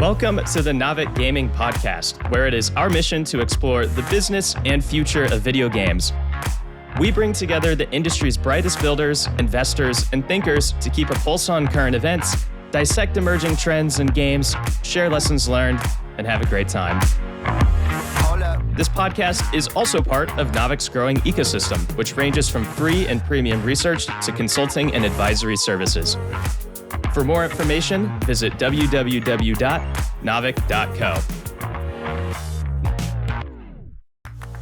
Welcome to the Navic Gaming Podcast, where it is our mission to explore the business and future of video games. We bring together the industry's brightest builders, investors, and thinkers to keep a pulse on current events, dissect emerging trends in games, share lessons learned, and have a great time. This podcast is also part of Navic's growing ecosystem, which ranges from free and premium research to consulting and advisory services. For more information, visit www.navic.co.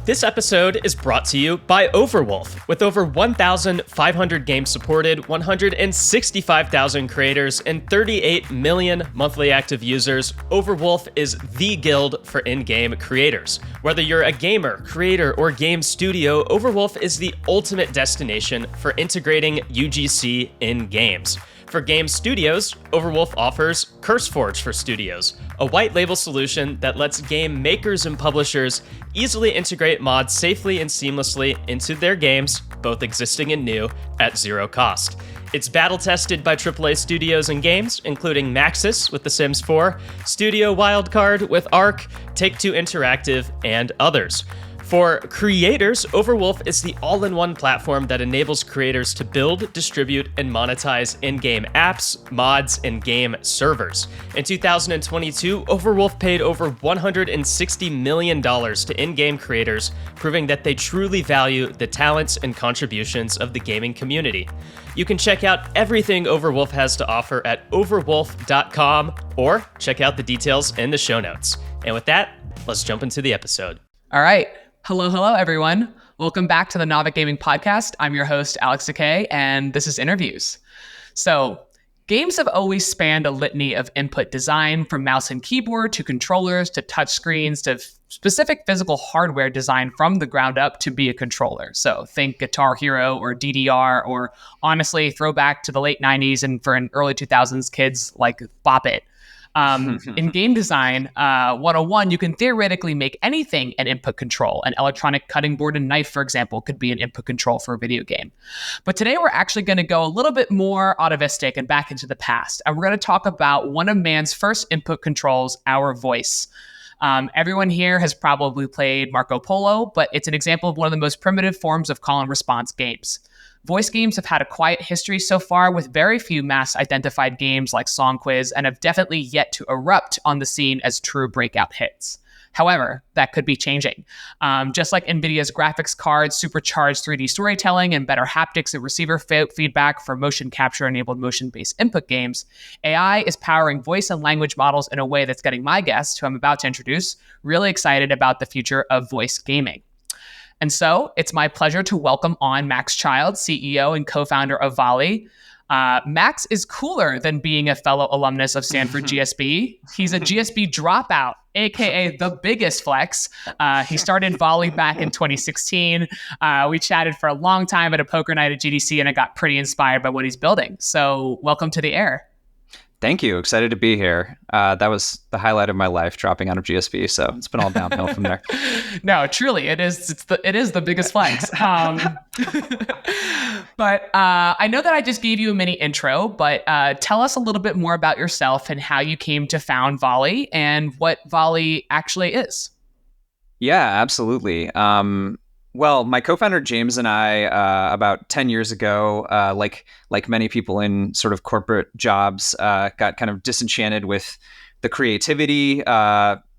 This episode is brought to you by Overwolf. With over 1,500 games supported, 165,000 creators, and 38 million monthly active users, Overwolf is the guild for in-game creators. Whether you're a gamer, creator, or game studio, Overwolf is the ultimate destination for integrating UGC in games. For game studios, Overwolf offers CurseForge for studios, a white label solution that lets game makers and publishers easily integrate mods safely and seamlessly into their games, both existing and new, at zero cost. It's battle-tested by AAA studios and games, including Maxis with The Sims 4, Studio Wildcard with Arc, Take-Two Interactive, and others. For creators, Overwolf is the all-in-one platform that enables creators to build, distribute, and monetize in-game apps, mods, and game servers. In 2022, Overwolf paid over $160 million to in-game creators, proving that they truly value the talents and contributions of the gaming community. You can check out everything Overwolf has to offer at overwolf.com or check out the details in the show notes. And with that, let's jump into the episode. All right. Hello, everyone. Welcome back to the Navic Gaming Podcast. I'm your host, Alex Takei, and this is Interviews. So, games have always spanned a litany of input design, from mouse and keyboard to controllers to touchscreens to specific physical hardware designed from the ground up to be a controller. So think Guitar Hero or DDR, or honestly, throwback to the late 90s and for an early 2000s kids like Bop It. In game design 101, you can theoretically make anything an input control. An electronic cutting board and knife, for example, could be an input control for a video game. But today we're actually going to go a little bit more atavistic and back into the past. And we're going to talk about one of man's first input controls, our voice. Everyone here has probably played Marco Polo, but it's an example of one of the most primitive forms of call and response games. Voice games have had a quiet history so far, with very few mass-identified games like Song Quiz, and have definitely yet to erupt on the scene as true breakout hits. However, that could be changing. Just like NVIDIA's graphics cards supercharged 3D storytelling and better haptics and receiver feedback for motion capture-enabled motion-based input games, AI is powering voice and language models in a way that's getting my guest, who I'm about to introduce, really excited about the future of voice gaming. And so it's my pleasure to welcome on Max Child, CEO and co-founder of Volley. Max is cooler than being a fellow alumnus of Stanford GSB. He's a GSB dropout, aka the biggest flex. He started Volley back in 2016. We chatted for a long time at a poker night at GDC, and I got pretty inspired by what he's building. So welcome to the air. Thank you. Excited to be here. That was the highlight of my life, dropping out of GSB. So it's been all downhill from there. No, truly, it is the biggest flex. But I know that I just gave you a mini intro, but tell us a little bit more about yourself and how you came to found Volley and what Volley actually is. Yeah, absolutely. Well, my co-founder James and I, about 10 years ago, like many people in sort of corporate jobs, got kind of disenchanted with the creativity.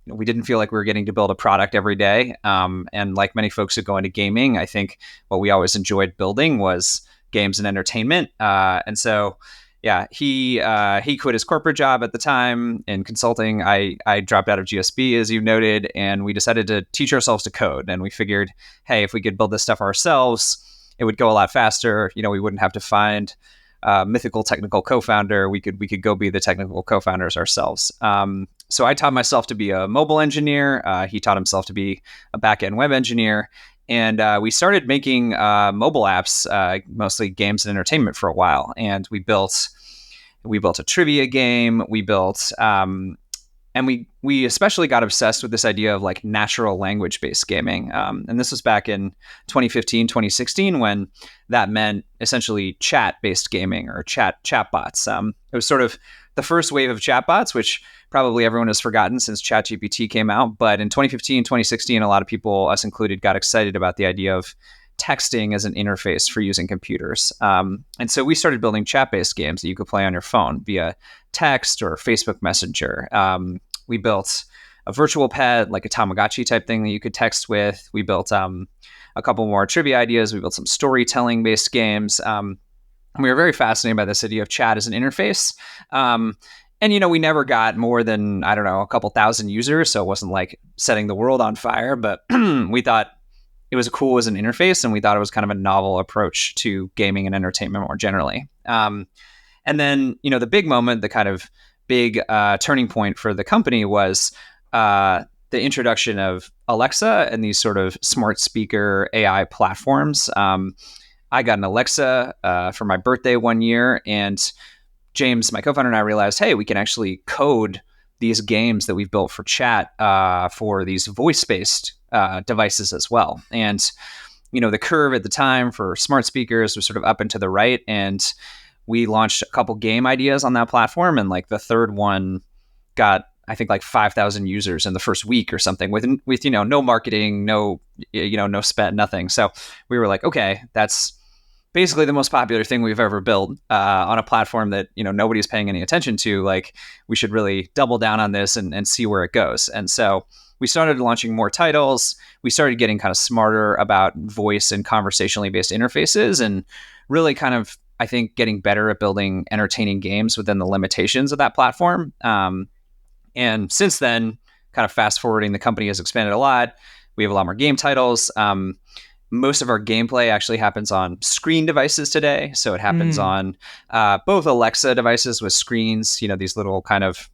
We didn't feel like we were getting to build a product every day. And like many folks who go into gaming, I think what we always enjoyed building was games and entertainment. And so, yeah, he quit his corporate job at the time in consulting. I dropped out of GSB, as you noted, and we decided to teach ourselves to code. And we figured, hey, if we could build this stuff ourselves, it would go a lot faster. You know, we wouldn't have to find a mythical technical co-founder. We could go be the technical co-founders ourselves. So I taught myself to be a mobile engineer. He taught himself to be a back-end web engineer. And we started making mobile apps, mostly games and entertainment, for a while. And we built a trivia game. We built And we especially got obsessed with this idea of like natural language based gaming. And this was back in 2015, 2016, when that meant essentially chat based gaming or chatbots. It was sort of the first wave of chatbots, which probably everyone has forgotten since ChatGPT came out. But in 2015, 2016, a lot of people, us included, got excited about the idea of texting as an interface for using computers. And so we started building chat-based games that you could play on your phone via text or Facebook Messenger. We built a virtual pet, like a Tamagotchi type thing that you could text with. We built a couple more trivia ideas. We built some storytelling-based games. We were very fascinated by this idea of chat as an interface. And, we never got more than, I don't know, a couple thousand users. So it wasn't like setting the world on fire, but we thought it was cool as an interface. And we thought it was kind of a novel approach to gaming and entertainment more generally. And then, the big moment, the kind of big turning point for the company was the introduction of Alexa and these sort of smart speaker AI platforms. I got an Alexa for my birthday one year, and James, my co-founder, and I realized, hey, we can actually code these games that we've built for chat for these voice-based devices as well. And, the curve at the time for smart speakers was sort of up and to the right. And we launched a couple game ideas on that platform. And like the third one got, I think, like 5,000 users in the first week or something with no marketing, no spend, nothing. So we were like, okay, that's basically the most popular thing we've ever built on a platform that, nobody's paying any attention to. Like, we should really double down on this and see where it goes. And so we started launching more titles. We started getting kind of smarter about voice and conversationally based interfaces, and really kind of, I think, getting better at building entertaining games within the limitations of that platform. And since then, kind of fast forwarding, the company has expanded a lot. We have a lot more game titles. Most of our gameplay actually happens on screen devices today. So it happens on both Alexa devices with screens, these little kind of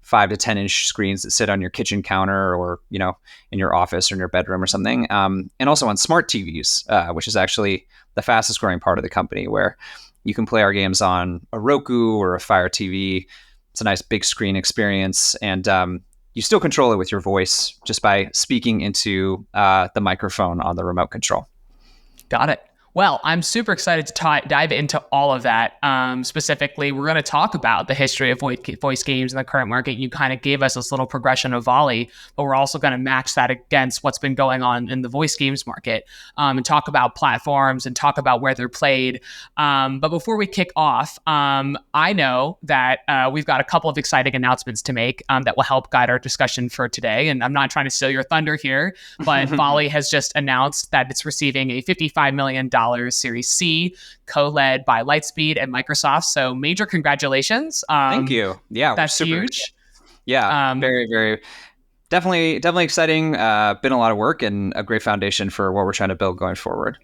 5 to 10 inch screens that sit on your kitchen counter or, in your office or in your bedroom or something. And also on smart TVs, which is actually the fastest growing part of the company, where you can play our games on a Roku or a Fire TV. It's a nice big screen experience. And you still control it with your voice just by speaking into the microphone on the remote control. Got it. Well, I'm super excited to dive into all of that. Specifically, we're going to talk about the history of voice games in the current market. You kind of gave us this little progression of Volley, but we're also going to match that against what's been going on in the voice games market, and talk about platforms and talk about where they're played. But before we kick off, I know that we've got a couple of exciting announcements to make that will help guide our discussion for today. And I'm not trying to steal your thunder here, but Volley has just announced that it's receiving a $55 million Series C, co-led by Lightspeed and Microsoft. So major congratulations. Thank you. Yeah, that's huge. Yeah, very, very, definitely exciting. Been a lot of work and a great foundation for what we're trying to build going forward.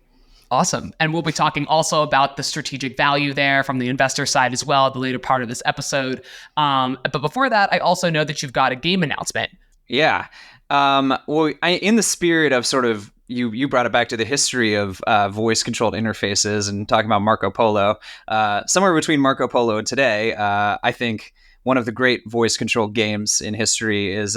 Awesome. And we'll be talking also about the strategic value there from the investor side as well, the later part of this episode. But before that, I also know that you've got a game announcement. Yeah. Well, in the spirit of sort of, you brought it back to the history of voice-controlled interfaces and talking about Marco Polo. Somewhere between Marco Polo and today, I think one of the great voice-controlled games in history is,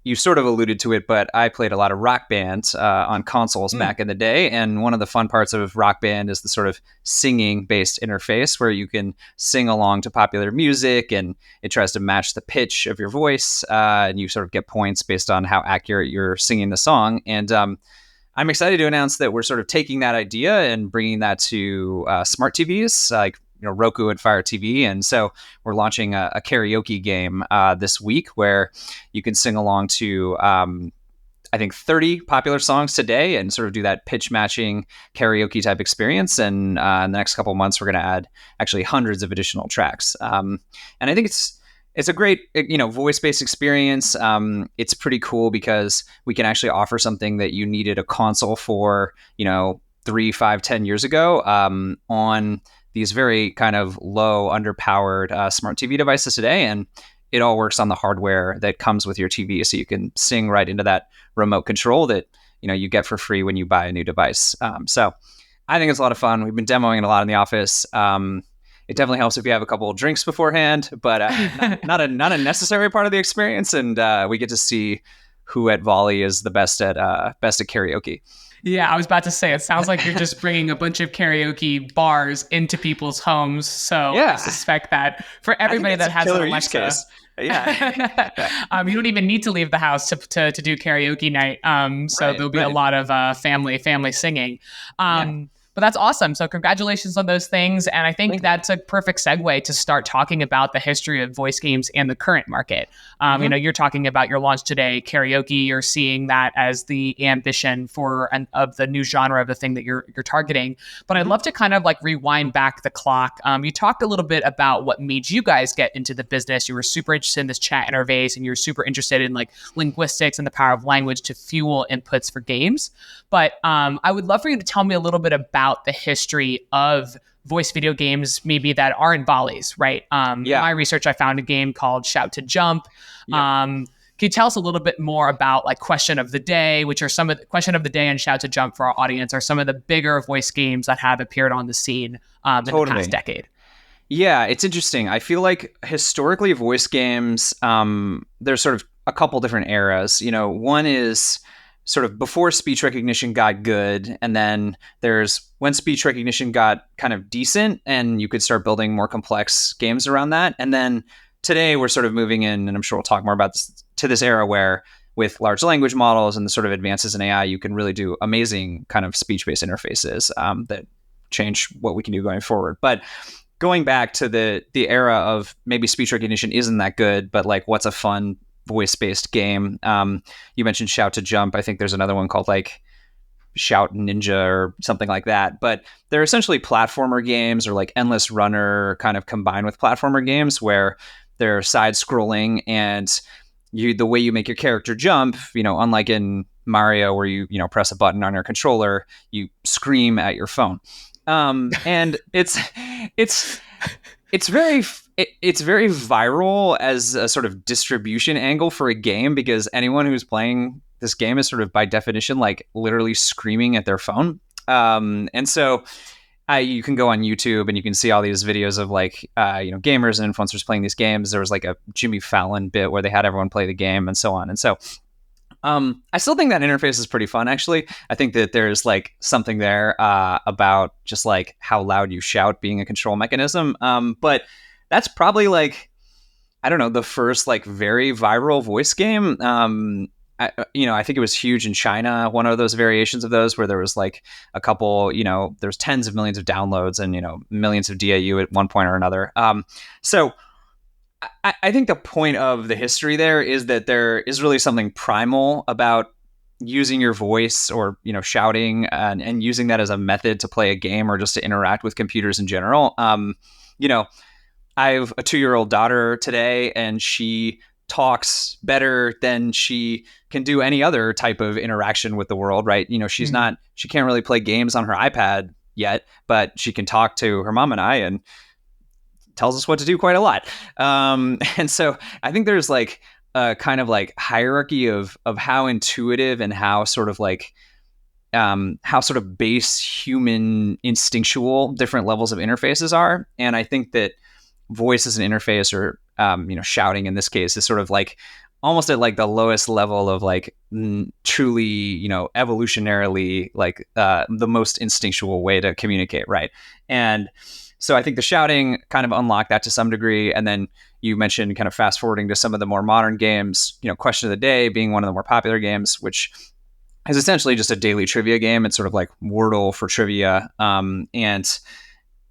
you sort of alluded to it, but I played a lot of Rock Band on consoles back in the day. And one of the fun parts of Rock Band is the sort of singing-based interface where you can sing along to popular music, and it tries to match the pitch of your voice, and you sort of get points based on how accurate you're singing the song. And I'm excited to announce that we're sort of taking that idea and bringing that to smart TVs, like Roku and Fire TV. And so we're launching a karaoke game this week where you can sing along to, I think, 30 popular songs today and sort of do that pitch matching karaoke type experience. And in the next couple of months, we're going to add actually hundreds of additional tracks. And I think it's a great, voice-based experience. It's pretty cool because we can actually offer something that you needed a console for, 3, 5, 10 years ago on these very kind of low, underpowered smart TV devices today. And it all works on the hardware that comes with your TV. So you can sing right into that remote control that, you get for free when you buy a new device. So I think it's a lot of fun. We've been demoing it a lot in the office. It definitely helps if you have a couple of drinks beforehand, but not a necessary part of the experience. And we get to see who at Volley is the best at karaoke. Yeah, I was about to say, it sounds like you're just bringing a bunch of karaoke bars into people's homes. So I suspect that for everybody that has an Alexa, yeah, you don't even need to leave the house to do karaoke night. So there'll be a lot of family singing. But that's awesome. So congratulations on those things. And I think that's a perfect segue to start talking about the history of voice games and the current market. You're talking about your launch today, karaoke. You're seeing that as the ambition of the new genre of the thing that you're targeting. But I'd love to kind of like rewind back the clock. You talked a little bit about what made you guys get into the business. You were super interested in this chat interface, and you're super interested in like linguistics and the power of language to fuel inputs for games. But I would love for you to tell me a little bit about the history of voice video games, maybe that are in volleys, right? My research, I found a game called Shout to Jump. Can you tell us a little bit more about like Question of the Day, which are some of the Question of the Day and Shout to Jump for our audience are some of the bigger voice games that have appeared on the scene in the past decade? Yeah, it's interesting. I feel like historically voice games, there's sort of a couple different eras. One is sort of before speech recognition got good, and then there's when speech recognition got kind of decent and you could start building more complex games around that. And then today we're sort of moving in, and I'm sure we'll talk more about this, to this era where with large language models and the sort of advances in AI, you can really do amazing kind of speech-based interfaces that change what we can do going forward. But going back to the era of maybe speech recognition isn't that good, but like what's a fun voice-based game? You mentioned Shout to Jump. I think there's another one called like Shout Ninja or something like that. But they're essentially platformer games, or like Endless Runner kind of combined with platformer games where they're side-scrolling, and the way you make your character jump, unlike in Mario where you press a button on your controller, you scream at your phone. And it's very viral as a sort of distribution angle for a game, because anyone who's playing this game is sort of by definition like literally screaming at their phone. And so you can go on YouTube and you can see all these videos of like gamers and influencers playing these games. There was like a Jimmy Fallon bit where they had everyone play the game and so on. And so I still think that interface is pretty fun, actually. I think that there's like something there about just like how loud you shout being a control mechanism. But that's probably like, I don't know, the first like very viral voice game. I think it was huge in China, one of those variations of those where there was like a couple, there's tens of millions of downloads and, millions of DAU at one point or another. So I think the point of the history there is that there is really something primal about using your voice or, shouting and using that as a method to play a game or just to interact with computers in general. I have a 2-year-old daughter today, and she talks better than she can do any other type of interaction with the world, right? She can't really play games on her iPad yet, but she can talk to her mom and I and tells us what to do quite a lot. And so I think there's like a kind of like hierarchy of how intuitive and how sort of like how sort of base human instinctual different levels of interfaces are. And I think that voice as an interface, or shouting in this case, is sort of like almost at like the lowest level of like truly evolutionarily like the most instinctual way to communicate, right? And so I think the shouting kind of unlocked that to some degree. And then you mentioned kind of fast forwarding to some of the more modern games, Question of the Day being one of the more popular games, which is essentially just a daily trivia game. It's sort of like Wordle for trivia. And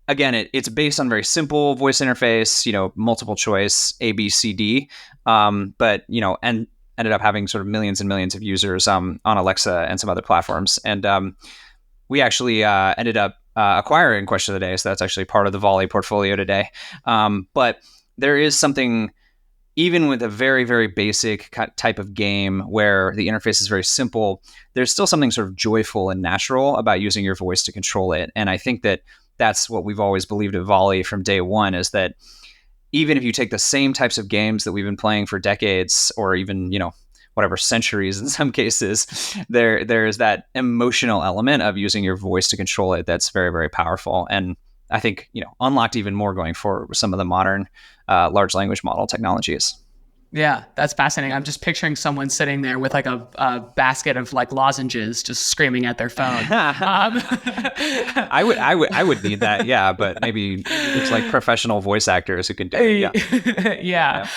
again, it's based on very simple voice interface, multiple choice, A, B, C, D. But, and ended up having sort of millions and millions of users on Alexa and some other platforms. And we actually ended up acquiring Question of the Day. So that's actually part of the Volley portfolio today. But there is something, even with a very, very basic type of game where the interface is very simple, there's still something sort of joyful and natural about using your voice to control it. And I think that that's what we've always believed at Volley from day one, is that even if you take the same types of games that we've been playing for decades, or even, whatever, centuries in some cases, there's that emotional element of using your voice to control it that's very, very powerful. And I think, unlocked even more going forward with some of the modern large language model technologies. Yeah, that's fascinating. I'm just picturing someone sitting there with like a basket of like lozenges, just screaming at their phone. I would need that, yeah, but maybe it's like professional voice actors who can do it. Yeah.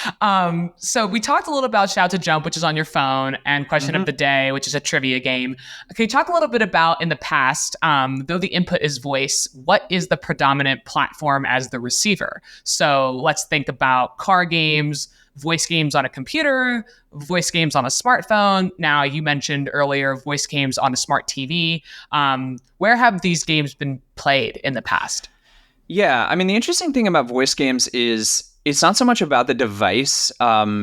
So we talked a little about Shout to Jump, which is on your phone, and Question of the Day, which is a trivia game. Can you talk a little bit about in the past, though the input is voice, what is the predominant platform as the receiver? So let's think about car games, voice games on a computer, voice games on a smartphone. Now, you mentioned earlier voice games on a smart TV. Where have these games been played in the past? Yeah, I mean, the interesting thing about voice games is it's not so much about the device,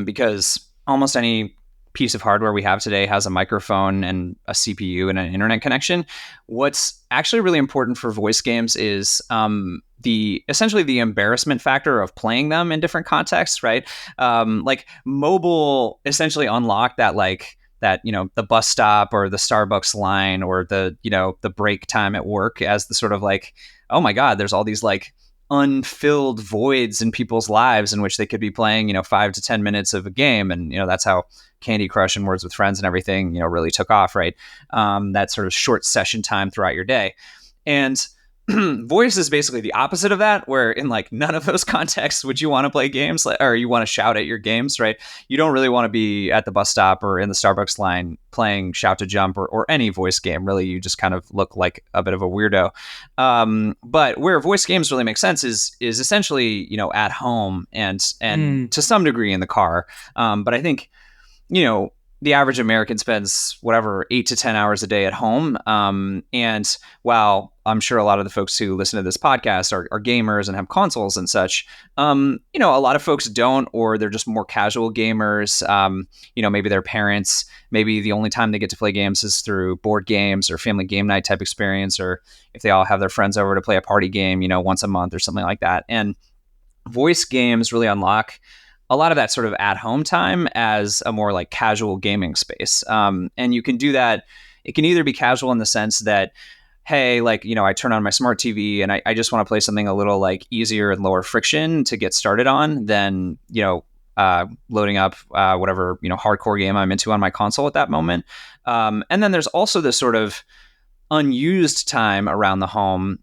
because almost any piece of hardware we have today has a microphone and a CPU and an internet connection. What's actually really important for voice games is essentially the embarrassment factor of playing them in different contexts, right? Like mobile essentially unlocked that the bus stop or the Starbucks line or the break time at work as the sort of like, oh my God, there's all these like unfilled voids in people's lives in which they could be playing, 5 to 10 minutes of a game. And, that's how Candy Crush and Words with Friends and everything, really took off, right? That sort of short session time throughout your day. And voice is basically the opposite of that, where in like none of those contexts would you want to play games or you want to shout at your games, right? You don't really want to be at the bus stop or in the Starbucks line playing Shout to Jump or any voice game. Really, you just kind of look like a bit of a weirdo. But where voice games really make sense is essentially, at home and to some degree in the car. But I think, the average American spends 8 to 10 hours a day at home. And while I'm sure a lot of the folks who listen to this podcast are gamers and have consoles and such, a lot of folks don't, or they're just more casual gamers. Maybe their parents, maybe the only time they get to play games is through board games or family game night type experience, or if they all have their friends over to play a party game, once a month or something like that. And voice games really unlock a lot of that sort of at-home time as a more like casual gaming space. And you can do that. It can either be casual in the sense that, hey, I turn on my smart TV and I just want to play something a little like easier and lower friction to get started on than, loading up whatever, hardcore game I'm into on my console at that moment. And then there's also this sort of unused time around the home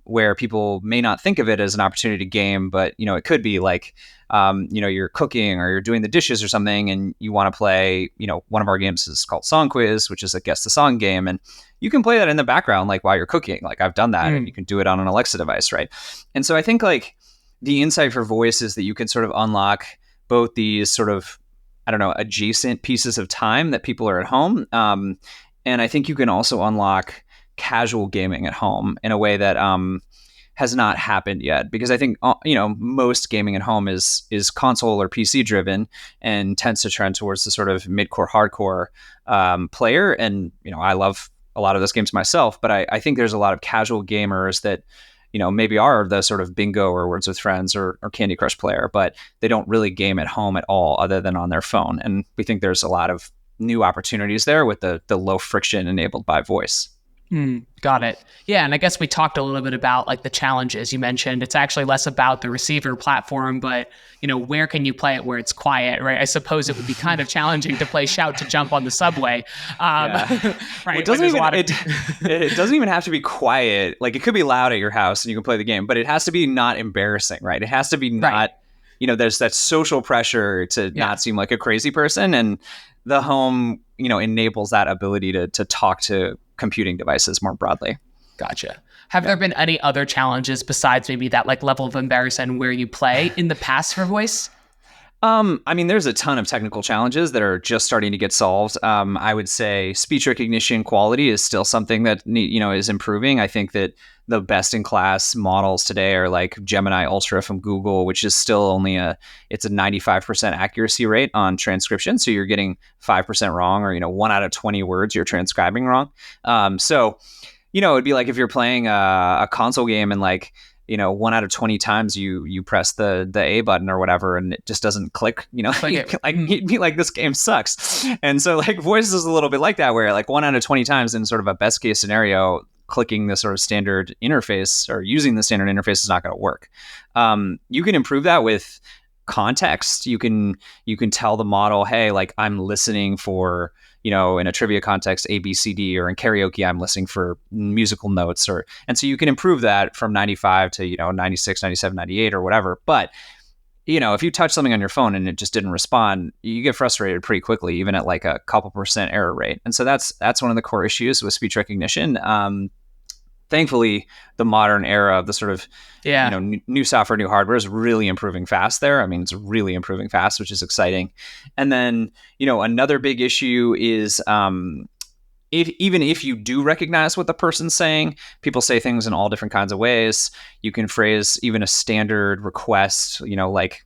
where people may not think of it as an opportunity to game, but, it could be like, you're cooking or you're doing the dishes or something and you want to play, one of our games is called Song Quiz, which is a guess the song game. And you can play that in the background, like while you're cooking. Like I've done that and you can do it on an Alexa device, right? And so I think like the insight for voice is that you can sort of unlock both these sort of, adjacent pieces of time that people are at home. And I think you can also unlock casual gaming at home in a way that has not happened yet, because I think most gaming at home is console or PC driven and tends to trend towards the sort of mid-core hardcore player. And I love a lot of those games myself, but I think there's a lot of casual gamers that maybe are the sort of bingo or Words with Friends or Candy Crush player, but they don't really game at home at all other than on their phone. And we think there's a lot of new opportunities there with the low friction enabled by voice. Got it. Yeah, and I guess we talked a little bit about like the challenges you mentioned. It's actually less about the receiver platform, but where can you play it where it's quiet, right? I suppose it would be kind of challenging to play Shout to Jump on the subway, right? It doesn't even have to be quiet. Like it could be loud at your house and you can play the game, but it has to be not embarrassing, right? It has to be not, there's that social pressure to not seem like a crazy person, and the home, enables that ability to talk to computing devices more broadly. Gotcha. Have there been any other challenges besides maybe that like level of embarrassment where you play in the past for voice? There's a ton of technical challenges that are just starting to get solved. I would say speech recognition quality is still something that is improving. I think that the best in class models today are like Gemini Ultra from Google, which is still only it's a 95% accuracy rate on transcription. So you're getting 5% wrong, or 1 out of 20 words you're transcribing wrong. So it'd be like if you're playing a console game and like 1 out of 20 times you press the A button or whatever and it just doesn't click, you'd be like, this game sucks. And so like voice is a little bit like that, where like 1 out of 20 times in sort of a best case scenario, clicking the sort of standard interface or using the standard interface is not going to work. You can improve that with context. You can tell the model, hey, like I'm listening for, in a trivia context, A, B, C, D, or in karaoke, I'm listening for musical notes, and so you can improve that from 95 to, 96, 97, 98 or whatever. But, if you touch something on your phone and it just didn't respond, you get frustrated pretty quickly, even at like a couple % error rate. And so that's one of the core issues with speech recognition. Thankfully, the modern era of the sort of new software, new hardware is really improving fast there. I mean, it's really improving fast, which is exciting. And then, another big issue is even if you do recognize what the person's saying, people say things in all different kinds of ways. You can phrase even a standard request, like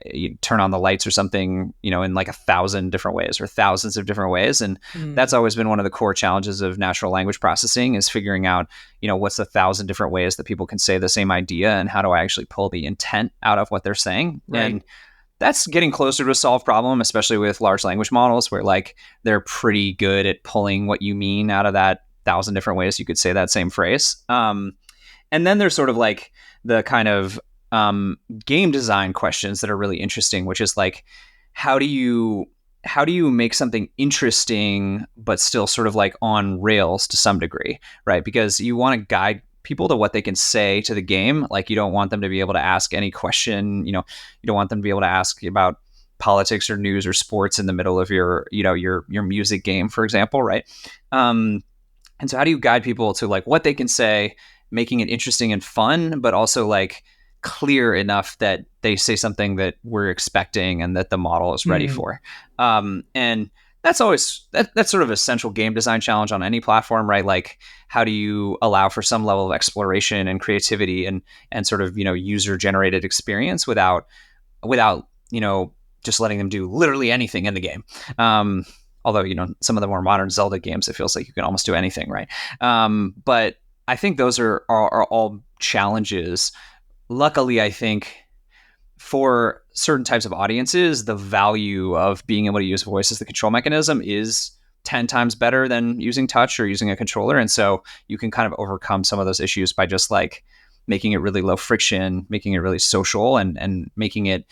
you turn on the lights or something, in like 1,000 different ways or thousands of different ways. And that's always been one of the core challenges of natural language processing, is figuring out, what's 1,000 different ways that people can say the same idea, and how do I actually pull the intent out of what they're saying. Right. And that's getting closer to a solved problem, especially with large language models, where like they're pretty good at pulling what you mean out of that 1,000 different ways you could say that same phrase. And then there's sort of like the kind of game design questions that are really interesting, which is like, how do you make something interesting but still sort of like on rails to some degree, right? Because you want to guide people to what they can say to the game. Like, you don't want them to be able to ask any question. You don't want them to be able to ask about politics or news or sports in the middle of your music game, for example, right? And so how do you guide people to like what they can say, making it interesting and fun, but also like clear enough that they say something that we're expecting and that the model is ready for. And that's sort of a central game design challenge on any platform, right? Like, how do you allow for some level of exploration and creativity and sort of, user generated experience without, just letting them do literally anything in the game. Although, some of the more modern Zelda games, it feels like you can almost do anything, right? But I think those are all challenges. Luckily, I think for certain types of audiences, the value of being able to use voice as the control mechanism is 10 times better than using touch or using a controller. And so you can kind of overcome some of those issues by just like making it really low friction, making it really social, and making it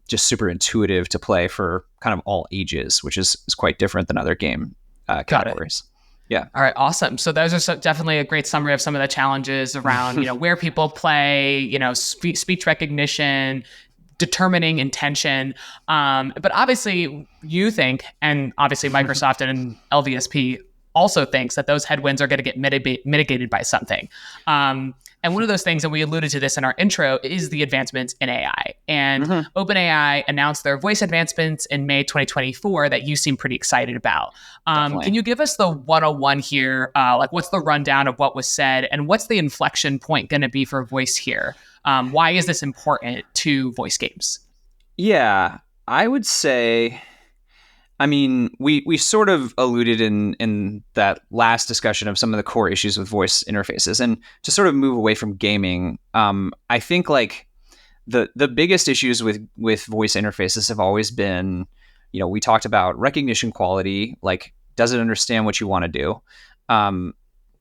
just super intuitive to play for kind of all ages, which is quite different than other game categories. Yeah. All right. Awesome. So those are definitely a great summary of some of the challenges around, where people play, speech recognition, determining intention. But obviously you think, and obviously Microsoft and LVSP also thinks, that those headwinds are going to get mitigated by something. And one of those things, and we alluded to this in our intro, is the advancements in AI. And OpenAI announced their voice advancements in May 2024 that you seem pretty excited about. Can you give us the 101 here? Like, what's the rundown of what was said, and what's the inflection point going to be for voice here? Why is this important to voice games? Yeah, I would say, I mean, we sort of alluded in that last discussion of some of the core issues with voice interfaces, and to sort of move away from gaming, I think like the biggest issues with voice interfaces have always been, we talked about recognition quality, like, does it understand what you want to do?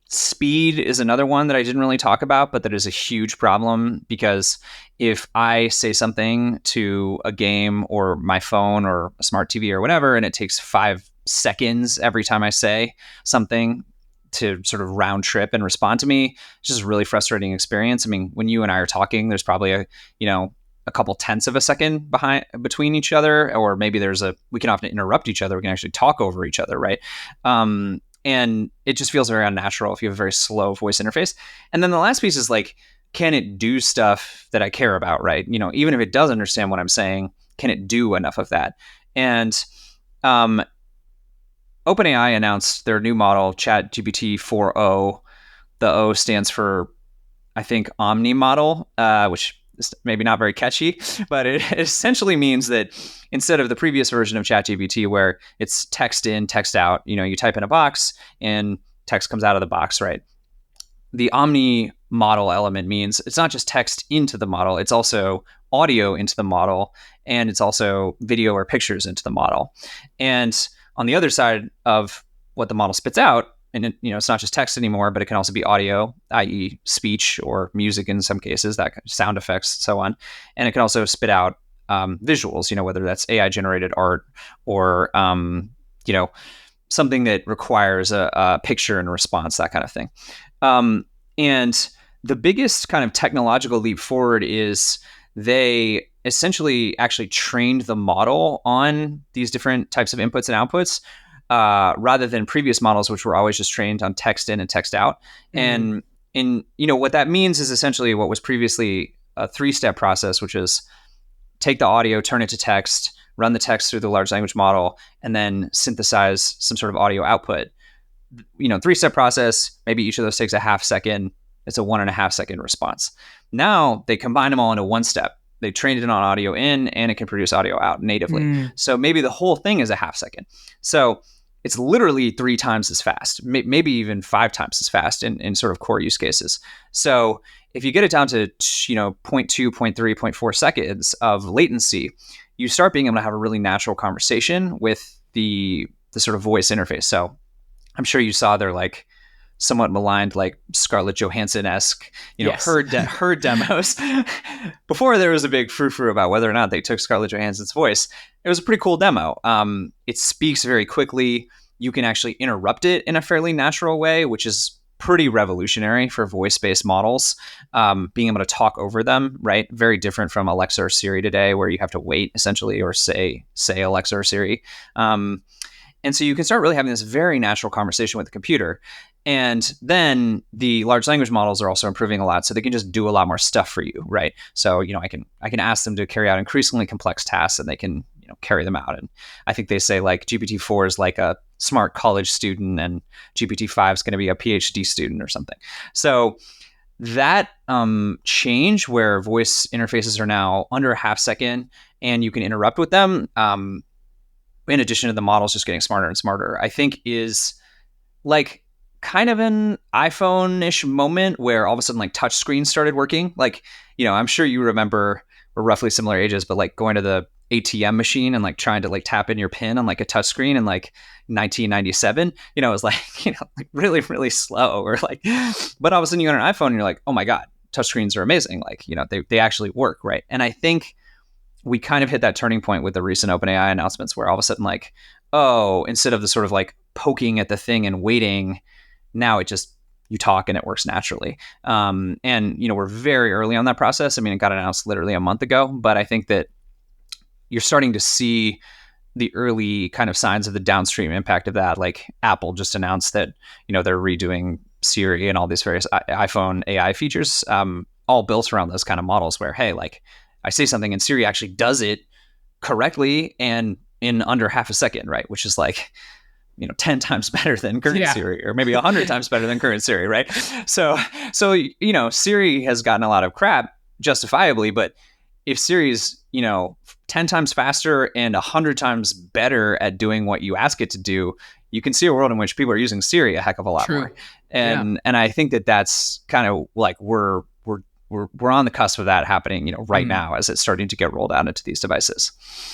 Speed is another one that I didn't really talk about, but that is a huge problem, because if I say something to a game or my phone or a smart TV or whatever, and it takes 5 seconds every time I say something to sort of round trip and respond to me, it's just a really frustrating experience. I mean, when you and I are talking, there's probably a couple tenths of a second between each other, or maybe we can often interrupt each other. We can actually talk over each other, right? And it just feels very unnatural if you have a very slow voice interface. And then the last piece is like, can it do stuff that I care about, right? Even if it does understand what I'm saying, can it do enough of that? And OpenAI announced their new model, ChatGPT 4o. The O stands for, I think, Omni model, which is maybe not very catchy, but it essentially means that instead of the previous version of ChatGPT where it's text in, text out, you type in a box and text comes out of the box, right? The Omni model element means it's not just text into the model, it's also audio into the model, and it's also video or pictures into the model. And on the other side of what the model spits out, and it's not just text anymore, but it can also be audio, i.e. speech or music in some cases, that sound effects, so on. And it can also spit out visuals, whether that's AI generated art or, something that requires a picture and a response, that kind of thing. And the biggest kind of technological leap forward is they essentially actually trained the model on these different types of inputs and outputs, rather than previous models, which were always just trained on text in and text out. And what that means is essentially what was previously a 3-step process, which is take the audio, turn it to text, run the text through the large language model, and then synthesize some sort of audio output. 3-step process, maybe each of those takes a half second. It's a 1.5 second response. Now they combine them all into 1 step. They trained it on audio in, and it can produce audio out natively. So maybe the whole thing is a half second. So it's literally 3 times as fast, maybe even 5 times as fast in sort of core use cases. So if you get it down to 0.2, 0.3, 0.4 seconds of latency, you start being able to have a really natural conversation with the sort of voice interface. So I'm sure you saw their like somewhat maligned, like Scarlett Johansson-esque, Yes. her demos. Before there was a big frou-frou about whether or not they took Scarlett Johansson's voice. It was a pretty cool demo. It speaks very quickly. You can actually interrupt it in a fairly natural way, which is pretty revolutionary for voice-based models. Being able to talk over them, right? Very different from Alexa or Siri today, where you have to wait essentially, or say Alexa or Siri. And so you can start really having this very natural conversation with the computer. And then the large language models are also improving a lot, so they can just do a lot more stuff for you, right? So, I can ask them to carry out increasingly complex tasks, and they can, carry them out. And I think they say like GPT-4 is like a smart college student, and GPT-5 is going to be a PhD student or something. So that change where voice interfaces are now under a half second, and you can interrupt with them, in addition to the models just getting smarter and smarter, I think is like kind of an iPhone-ish moment where all of a sudden like touch screens started working. Like, I'm sure you remember, we're roughly similar ages, but like going to the ATM machine and like trying to like tap in your PIN on like a touch screen in like 1997, it was like, like really, really slow, or like, but all of a sudden you got an iPhone and you're like, oh my God, touch screens are amazing. Like, they actually work, right? And I think we kind of hit that turning point with the recent OpenAI announcements where all of a sudden like, oh, instead of the sort of like poking at the thing and waiting, now it just, you talk and it works naturally. And, we're very early on that process. I mean, it got announced literally a month ago, but I think that you're starting to see the early kind of signs of the downstream impact of that. Like Apple just announced that, they're redoing Siri and all these various iPhone AI features, all built around those kind of models where, hey, like I say something and Siri actually does it correctly and in under half a second, right? Which is like, 10 times better than current Siri, or maybe 100 times better than current Siri, right? So Siri has gotten a lot of crap, justifiably, but if Siri's, 10 times faster and 100 times better at doing what you ask it to do, you can see a world in which people are using Siri a heck of a lot more. And I think that that's kind of like we're on the cusp of that happening, right now as it's starting to get rolled out into these devices.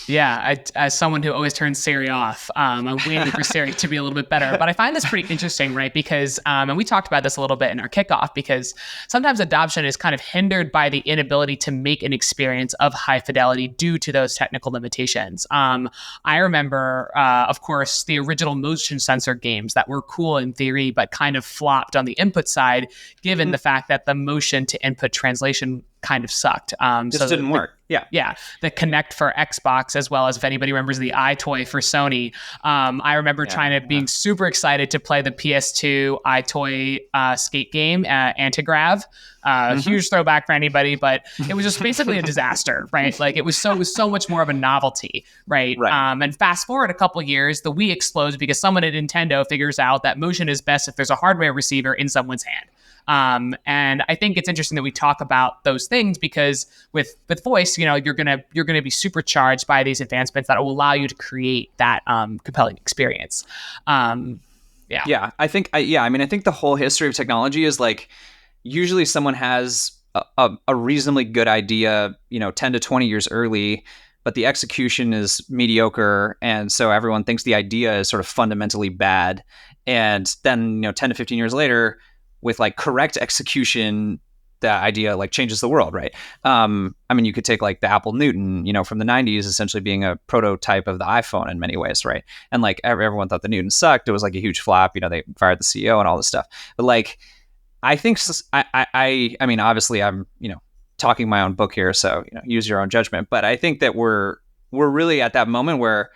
Yeah, as someone who always turns Siri off, I'm waiting for Siri to be a little bit better. But I find this pretty interesting, right? Because, and we talked about this a little bit in our kickoff, because sometimes adoption is kind of hindered by the inability to make an experience of high fidelity due to those technical limitations. I remember, of course, the original motion sensor games that were cool in theory, but kind of flopped on the input side, given the fact that the motion to input translation kind of sucked. Just didn't work. Yeah. The Kinect for Xbox, as well as if anybody remembers the iToy for Sony. I remember being super excited to play the PS2 iToy skate game, Antigrav. Huge throwback for anybody, but it was just basically a disaster, right? Like it was so much more of a novelty, right? And fast forward a couple years, the Wii explodes because someone at Nintendo figures out that motion is best if there's a hardware receiver in someone's hand. And I think it's interesting that we talk about those things because with voice, you're gonna be supercharged by these advancements that will allow you to create that compelling experience. Yeah, I think the whole history of technology is like usually someone has a reasonably good idea, 10 to 20 years early, but the execution is mediocre, and so everyone thinks the idea is sort of fundamentally bad. And then 10 to 15 years later, with like correct execution, the idea like changes the world, right? I mean, you could take like the Apple Newton, from the 90s, essentially being a prototype of the iPhone in many ways, right? And like everyone thought the Newton sucked. It was like a huge flop. They fired the CEO and all this stuff. But like, I think I mean, obviously, I'm talking my own book here, so use your own judgment. But I think that we're really at that moment where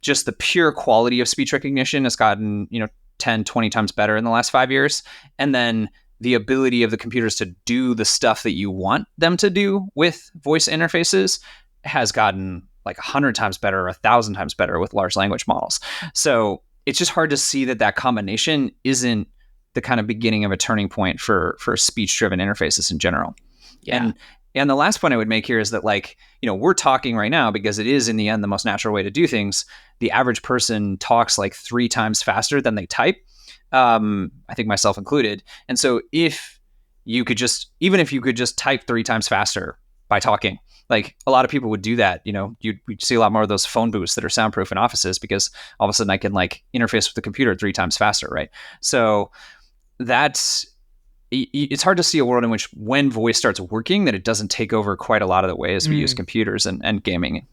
just the pure quality of speech recognition has gotten 10, 20 times better in the last 5 years, and then the ability of the computers to do the stuff that you want them to do with voice interfaces has gotten like 100 times better or 1,000 times better with large language models. So it's just hard to see that combination isn't the kind of beginning of a turning point for speech-driven interfaces in general. Yeah. And the last point I would make here is that like, we're talking right now because it is in the end the most natural way to do things. The average person talks like 3 times faster than they type. I think myself included. And so if you could just type 3 times faster by talking, like a lot of people would do that. You'd see a lot more of those phone booths that are soundproof in offices because all of a sudden I can like interface with the computer 3 times faster, right? So it's hard to see a world in which when voice starts working, that it doesn't take over quite a lot of the ways we use computers and gaming.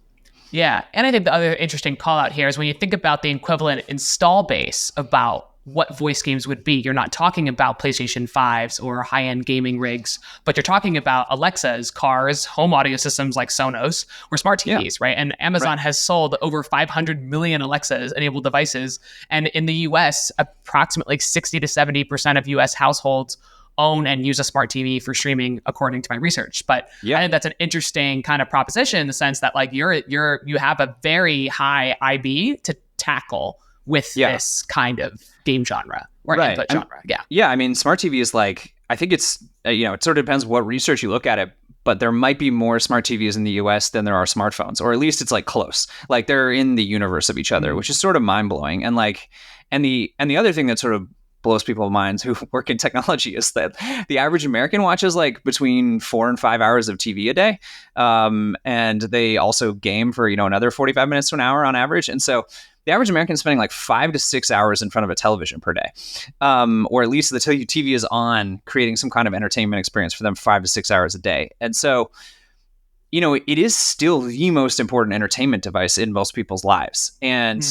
Yeah. And I think the other interesting call out here is when you think about the equivalent install base about what voice games would be, you're not talking about PlayStation 5s or high-end gaming rigs, but you're talking about Alexas, cars, home audio systems like Sonos, or smart TVs, right? And Amazon has sold over 500 million Alexas-enabled devices. And in the US, approximately 60 to 70% of US households own and use a smart TV for streaming, according to my research. But I think that's an interesting kind of proposition in the sense that like you have a very high IB to tackle with this kind of game genre or input genre. Yeah. I mean, smart TV is like, I think it's, it sort of depends what research you look at it, but there might be more smart TVs in the US than there are smartphones, or at least it's like close. Like they're in the universe of each other, which is sort of mind blowing. And like, and the other thing that sort of blows people's minds who work in technology is that the average American watches like between 4 and 5 hours of TV a day. And they also game for, another 45 minutes to an hour on average. And so the average American is spending like 5 to 6 hours in front of a television per day. Or at least the TV is on, creating some kind of entertainment experience for them 5 to 6 hours a day. And so, it is still the most important entertainment device in most people's lives. And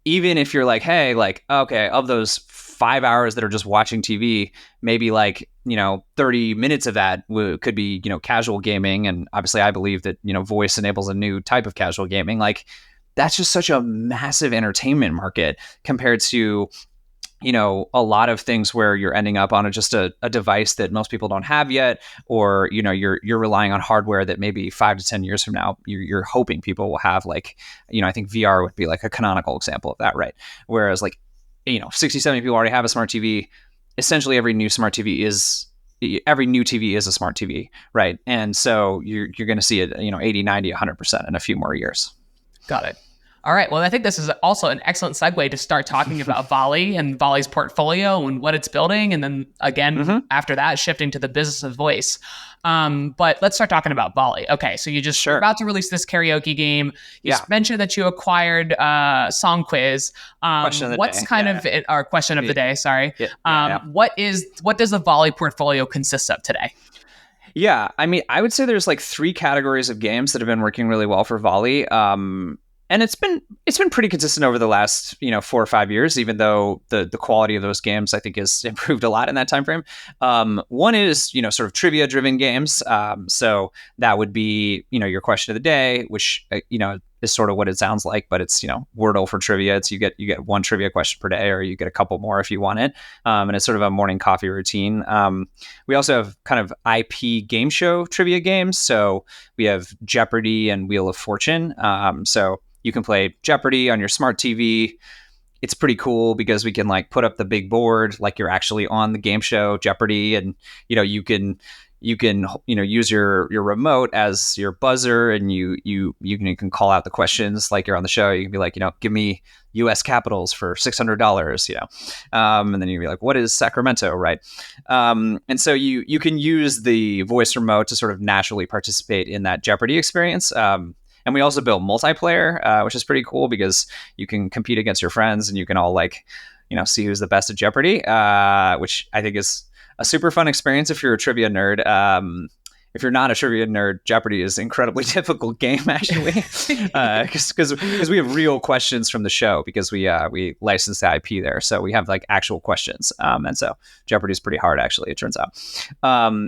even if you're like, hey, like, okay, of those 5 hours that are just watching TV, maybe like, 30 minutes of that could be, casual gaming. And obviously I believe that, voice enables a new type of casual gaming. Like that's just such a massive entertainment market compared to, a lot of things where you're ending up on just a device that most people don't have yet, or, you're relying on hardware that maybe 5 to 10 years from now, you're hoping people will have. Like, I think VR would be like a canonical example of that, right? Whereas like, 60, 70 people already have a smart TV. Essentially every new TV is a smart TV, right? And so you're going to see it, 80, 90, 100% in a few more years. Got it. All right. Well, I think this is also an excellent segue to start talking about Volley and Volley's portfolio and what it's building. And then again, after that, shifting to the business of voice. But let's start talking about Volley. Okay. So you're about to release this karaoke game. You mentioned that you acquired Song Quiz. Question of the day. Our question of the day. Sorry. What does the Volley portfolio consist of today? Yeah. I mean, I would say there's like 3 categories of games that have been working really well for Volley. And it's been pretty consistent over the last 4 or 5 years, even though the quality of those games I think has improved a lot in that time frame. One is sort of trivia driven games. So that would be your question of the day, which is sort of what it sounds like, but it's Wordle for trivia. It's you get 1 trivia question per day, or you get a couple more if you want it. And it's sort of a morning coffee routine. We also have kind of IP game show trivia games. So we have Jeopardy and Wheel of Fortune. So you can play Jeopardy on your smart TV. It's pretty cool because we can like put up the big board like you're actually on the game show Jeopardy, and you can you can use your remote as your buzzer, and you can call out the questions like you're on the show. You can be like, give me U.S. capitals for $600, and then you'd be like, what is Sacramento, right? And so you can use the voice remote to sort of naturally participate in that Jeopardy experience. And we also built multiplayer, which is pretty cool because you can compete against your friends and you can all see who's the best at Jeopardy, which I think is a super fun experience if you're a trivia nerd. If you're not a trivia nerd, Jeopardy is an incredibly difficult game, actually, because we have real questions from the show because we license the IP there, so we have like actual questions, and so Jeopardy is pretty hard, actually, it turns out.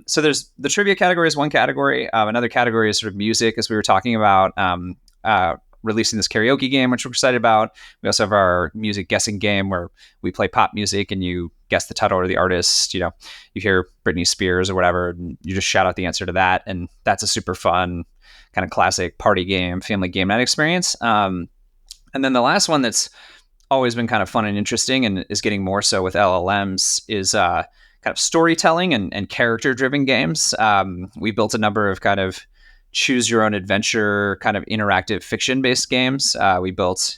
So there's the trivia category is one category. Another category is sort of music, as we were talking about. Releasing this karaoke game, which we're excited about. We also have our music guessing game where we play pop music and you guess the title or the artist. You hear Britney Spears or whatever, and you just shout out the answer to that. And that's a super fun kind of classic party game, family game night experience. And then the last one that's always been kind of fun and interesting and is getting more so with LLMs is kind of storytelling and character-driven games. We built a number of kind of choose your own adventure kind of interactive fiction-based games. We built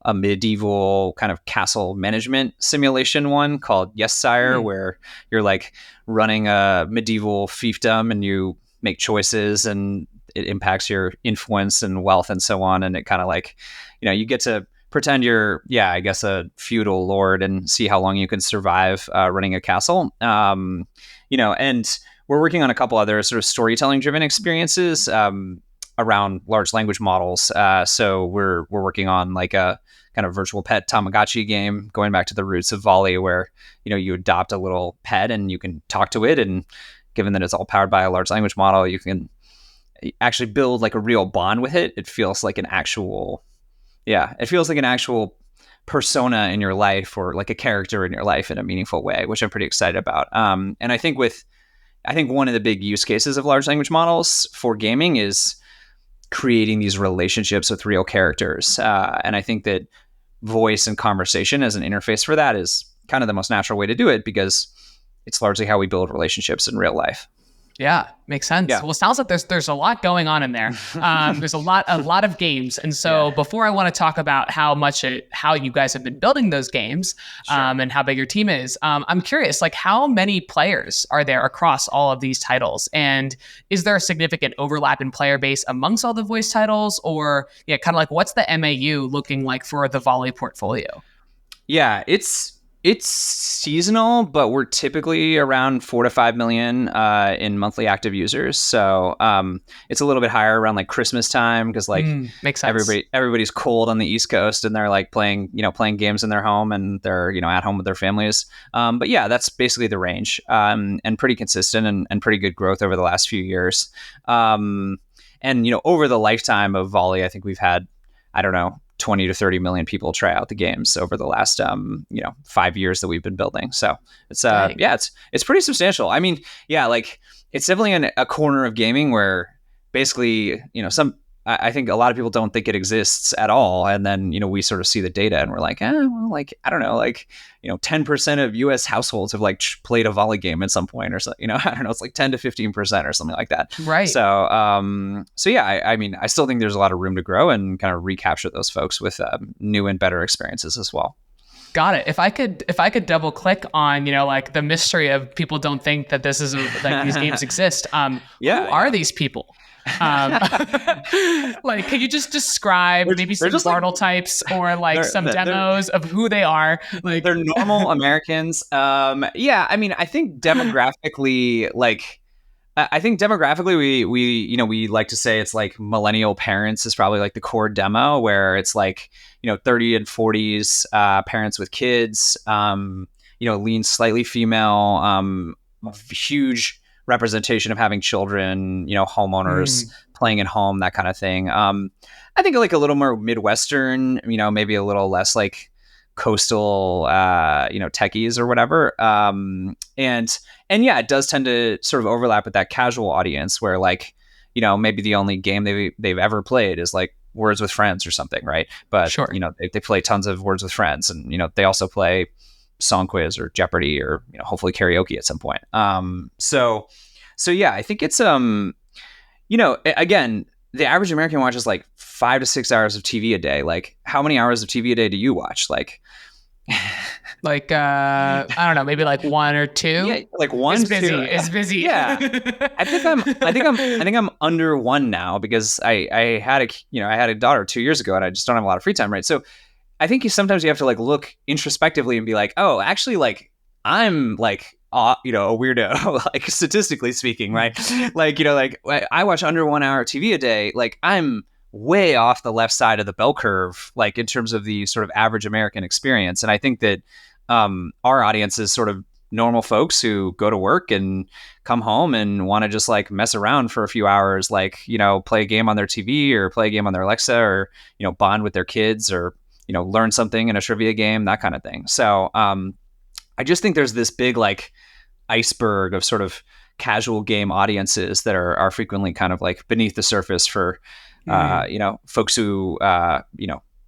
a medieval kind of castle management simulation one called Yes Sire, where you're like running a medieval fiefdom and you make choices and it impacts your influence and wealth and so on. And it kind of like, you get to pretend you're, I guess, a feudal lord and see how long you can survive running a castle. And we're working on a couple other sort of storytelling driven experiences around large language models. So we're working on like a kind of virtual pet Tamagotchi game, going back to the roots of Volley, where, you adopt a little pet and you can talk to it. And given that it's all powered by a large language model, you can actually build like a real bond with it. It feels like an actual, persona in your life or like a character in your life in a meaningful way, which I'm pretty excited about. And I think one of the big use cases of large language models for gaming is creating these relationships with real characters. And I think that voice and conversation as an interface for that is kind of the most natural way to do it because it's largely how we build relationships in real life. Yeah, makes sense. Yeah. Well, it sounds like there's a lot going on in there. There's a lot of games, and so before I want to talk about how you guys have been building those games, and how big your team is, I'm curious, like how many players are there across all of these titles, and is there a significant overlap in player base amongst all the voice titles, or kind of like what's the MAU looking like for the Volley portfolio? Yeah, it's seasonal, but we're typically around 4 to 5 million in monthly active users. So it's a little bit higher around like Christmas time because like makes sense. Everybody's cold on the East Coast and they're like playing games in their home and they're at home with their families. But yeah, that's basically the range and pretty consistent and pretty good growth over the last few years. And over the lifetime of Volley, I think we've had 20 to 30 million people try out the games over the last 5 years that we've been building. So it's it's pretty substantial. I mean, like it's definitely a corner of gaming where basically I think a lot of people don't think it exists at all, and then we sort of see the data and we're like, I don't know, 10% of U.S. households have like played a Volley game at some point or so. I don't know, it's like 10 to 15% or something like that. Right. So I mean, I still think there's a lot of room to grow and kind of recapture those folks with new and better experiences as well. Got it. If I could double click on, like the mystery of people don't think that this is like these games exist. Who are these people? Like, can you just describe maybe some Bartle types or like some demos of who they are? Like, they're normal Americans. I mean, I think demographically, we like to say it's like millennial parents is probably like the core demo, where it's like 30 and 40s parents with kids, lean slightly female, huge representation of having children, homeowners playing at home, that kind of thing. I think like a little more Midwestern, maybe a little less like coastal, techies or whatever. And it does tend to sort of overlap with that casual audience where like, maybe the only game they've ever played is like Words with Friends or something, right? But sure. They play tons of Words with Friends, and they also play Song Quiz or Jeopardy or hopefully karaoke at some point. So So yeah, I think it's again, the average American watches like 5 to 6 hours of TV a day. Like, how many hours of TV a day do you watch? Like, I don't know, maybe like one or two. Yeah, like one. It's busy. Two. It's busy. Yeah, I think I'm under one now because I had a daughter 2 years ago and I just don't have a lot of free time, right? So I think sometimes you have to like look introspectively and be like, oh, actually, like I'm like a weirdo, like statistically speaking, right? Like I watch under 1 hour TV a day. Like I'm way off the left side of the bell curve, like in terms of the sort of average American experience. And I think that our audience is sort of normal folks who go to work and come home and want to just like mess around for a few hours, like, play a game on their TV or play a game on their Alexa or, bond with their kids or, learn something in a trivia game, that kind of thing. So I just think there's this big like iceberg of sort of casual game audiences that are frequently kind of like beneath the surface for, folks who,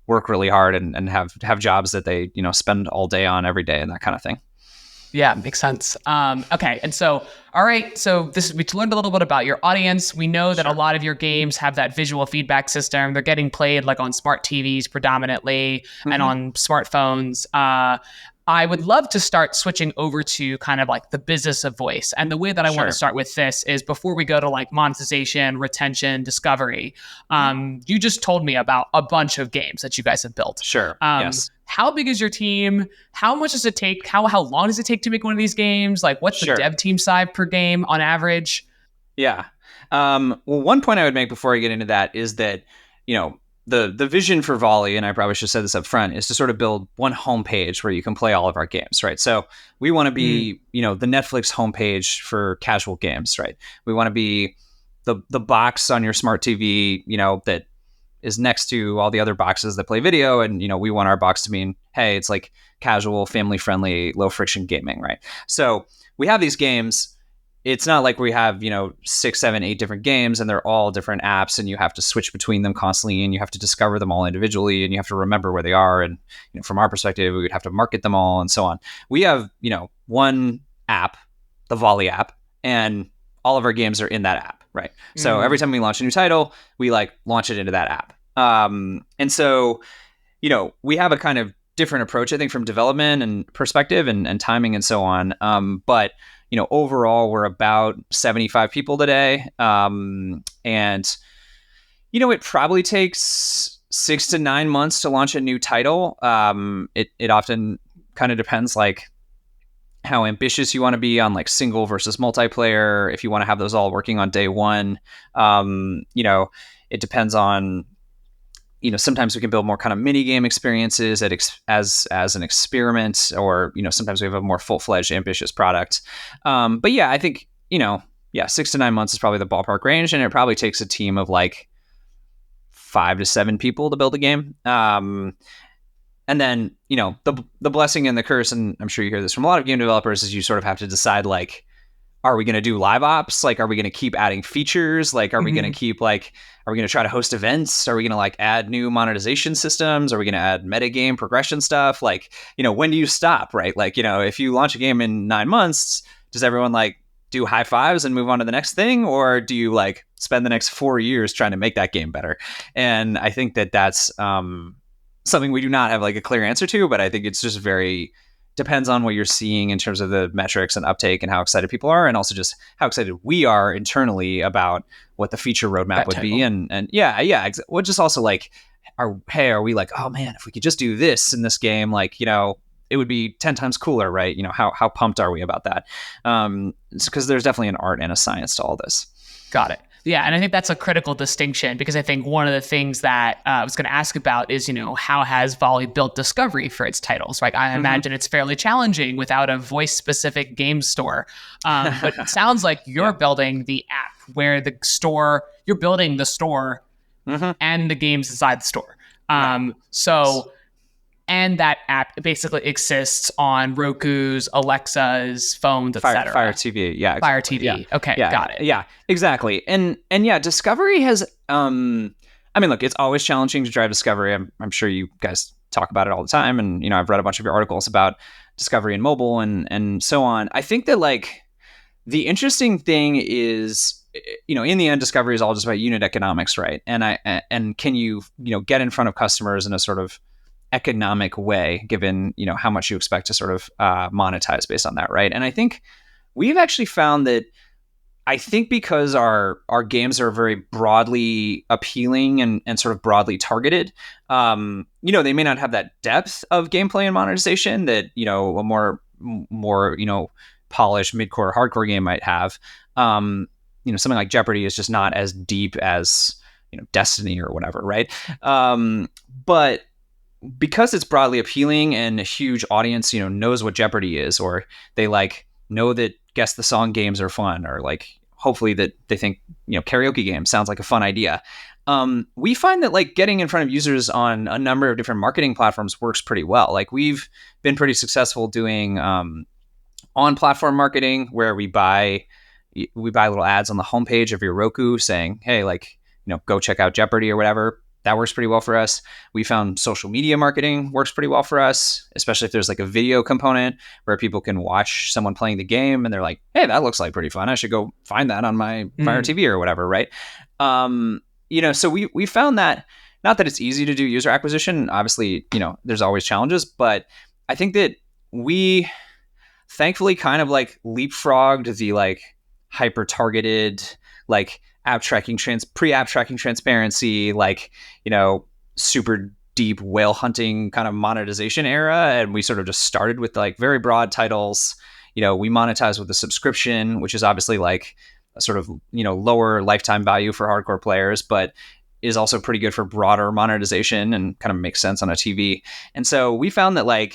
work really hard and have jobs that they, spend all day on every day and that kind of thing. Yeah, makes sense. Okay. And so, all right. So we learned a little bit about your audience. We know that a lot of your games have that visual feedback system. They're getting played like on smart TVs predominantly and on smartphones. I would love to start switching over to kind of like the business of voice. And the way that I want to start with this is before we go to like monetization, retention, discovery, you just told me about a bunch of games that you guys have built. Sure. Yes. How big is your team? How much does it take? How long does it take to make one of these games? Like what's the dev team size per game on average? Yeah. Well, one point I would make before I get into that is that, the vision for Volley, and I probably should have said this up front, is to sort of build one homepage where you can play all of our games, right? So we want to be, the Netflix homepage for casual games, right? We want to be the box on your smart TV, that is next to all the other boxes that play video. And, we want our box to mean, hey, it's like casual, family friendly, low friction gaming, right? So we have these games. It's not like we have, 6, 7, 8 different games and they're all different apps and you have to switch between them constantly and you have to discover them all individually and you have to remember where they are. And, from our perspective, we would have to market them all and so on. We have, one app, the Volley app, and all of our games are in that app, right? So every time we launch a new title, we like launch it into that app. And so, we have a kind of different approach, I think, from development and perspective and timing and so on. But overall, we're about 75 people today. And, it probably takes 6 to 9 months to launch a new title. It often kind of depends like how ambitious you want to be on like single versus multiplayer. If you want to have those all working on day one, it depends on, sometimes we can build more kind of mini game experiences as an experiment, or, sometimes we have a more full-fledged ambitious product. But yeah, I think, 6 to 9 months is probably the ballpark range. And it probably takes a team of like 5 to 7 people to build a game. And then, the blessing and the curse, and I'm sure you hear this from a lot of game developers, is you sort of have to decide like, are we going to do live ops? Like, are we going to keep adding features? Like, are we going to keep like, are we going to try to host events? Are we going to like add new monetization systems? Are we going to add metagame progression stuff? Like, when do you stop, right? Like, if you launch a game in 9 months, does everyone like do high fives and move on to the next thing? Or do you like spend the next 4 years trying to make that game better? And I think that that's something we do not have like a clear answer to, but I think it's just depends on what you're seeing in terms of the metrics and uptake and how excited people are, and also just how excited we are internally about what the feature roadmap would be. And well, just also like, are we like, oh man, if we could just do this in this game, like, it would be 10 times cooler, right? How pumped are we about that? Because there's definitely an art and a science to all this. Got it. Yeah, and I think that's a critical distinction, because I think one of the things that I was going to ask about is, how has Volley built discovery for its titles, right? I imagine it's fairly challenging without a voice-specific game store. But it sounds like you're building the app where you're building the store and the games inside the store. And that app basically exists on Roku's, Alexa's, phones, etc. Fire TV, yeah. Fire Exactly. TV. Yeah. Okay, yeah, got it. Yeah, exactly. And yeah, discovery has, look, it's always challenging to drive discovery. I'm sure you guys talk about it all the time. And, I've read a bunch of your articles about discovery in mobile and so on. I think that like The interesting thing is, in the end, discovery is all just about unit economics, right? And can you, get in front of customers in a sort of economic way, given, how much you expect to sort of monetize based on that, right? And I think we've actually found that because our games are very broadly appealing and sort of broadly targeted, they may not have that depth of gameplay and monetization that, a more polished mid-core hardcore game might have. Something like Jeopardy is just not as deep as, Destiny or whatever, right? But because it's broadly appealing and a huge audience, knows what Jeopardy is, or they know that guess the song games are fun, or hopefully that they think, karaoke games sounds like a fun idea. We find that getting in front of users on a number of different marketing platforms works pretty well. We've been pretty successful doing on-platform marketing, where we buy little ads on the homepage of your Roku saying, hey, go check out Jeopardy or whatever. That works pretty well for us. We found social media marketing works pretty well for us, especially if there's a video component where people can watch someone playing the game and they're like, hey, that looks like pretty fun. I should go find that on my Fire TV or whatever, right? So we found that, not that it's easy to do user acquisition. Obviously, there's always challenges, but I think that we thankfully kind of leapfrogged the hyper targeted app tracking pre-app tracking transparency, super deep whale hunting kind of monetization era, and we sort of just started with very broad titles. We monetize with a subscription, which is obviously a sort of lower lifetime value for hardcore players, but is also pretty good for broader monetization and kind of makes sense on a TV. And so we found that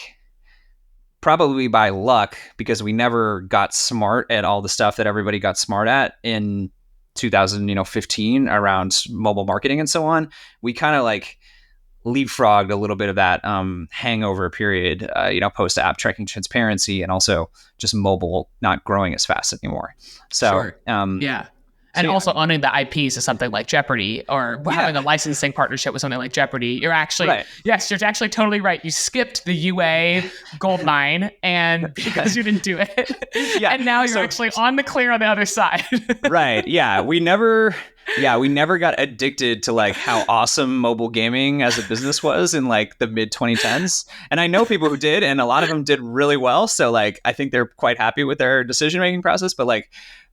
probably by luck, because we never got smart at all the stuff that everybody got smart at in 2015 around mobile marketing and so on, we kind of leapfrogged a little bit of that hangover period, post app tracking transparency, and also just mobile not growing as fast anymore. So, sure. Yeah. And also owning the IPs of something like Jeopardy, or having a licensing partnership with something like Jeopardy, you're actually, yes, you're actually totally right. You skipped the UA goldmine, and because you didn't do it, and now you're actually on the clear on the other side. Right. Yeah. We never got addicted to how awesome mobile gaming as a business was in the mid 2010s. And I know people who did, and a lot of them did really well. So I think they're quite happy with their decision-making process, but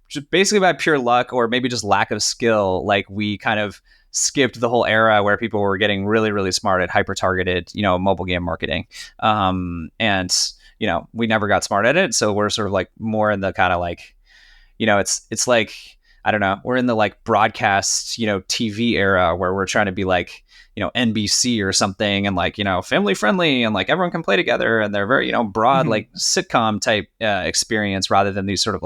just basically by pure luck, or maybe just lack of skill, we kind of skipped the whole era where people were getting really, really smart at hyper-targeted, mobile game marketing. And we never got smart at it. So we're sort of more in the kind of it's I don't know, we're in the broadcast, TV era where we're trying to be NBC or something, and family friendly, and everyone can play together, and they're very, broad, sitcom type experience, rather than these sort of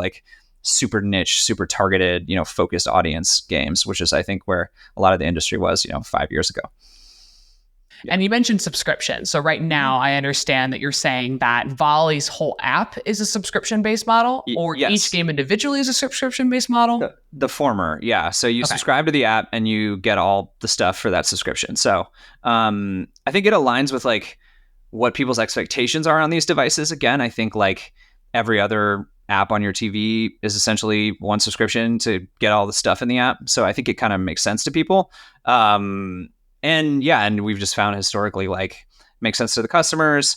super niche, super targeted, focused audience games, which is, I think, where a lot of the industry was, 5 years ago. And you mentioned subscription. So right now, I understand that you're saying that Volley's whole app is a subscription-based model, or each game individually is a subscription-based model? The former, yeah. So you subscribe to the app and you get all the stuff for that subscription. So I think it aligns with what people's expectations are on these devices. Again, I think every other app on your TV is essentially one subscription to get all the stuff in the app. So I think it kind of makes sense to people. And we've just found historically makes sense to the customers.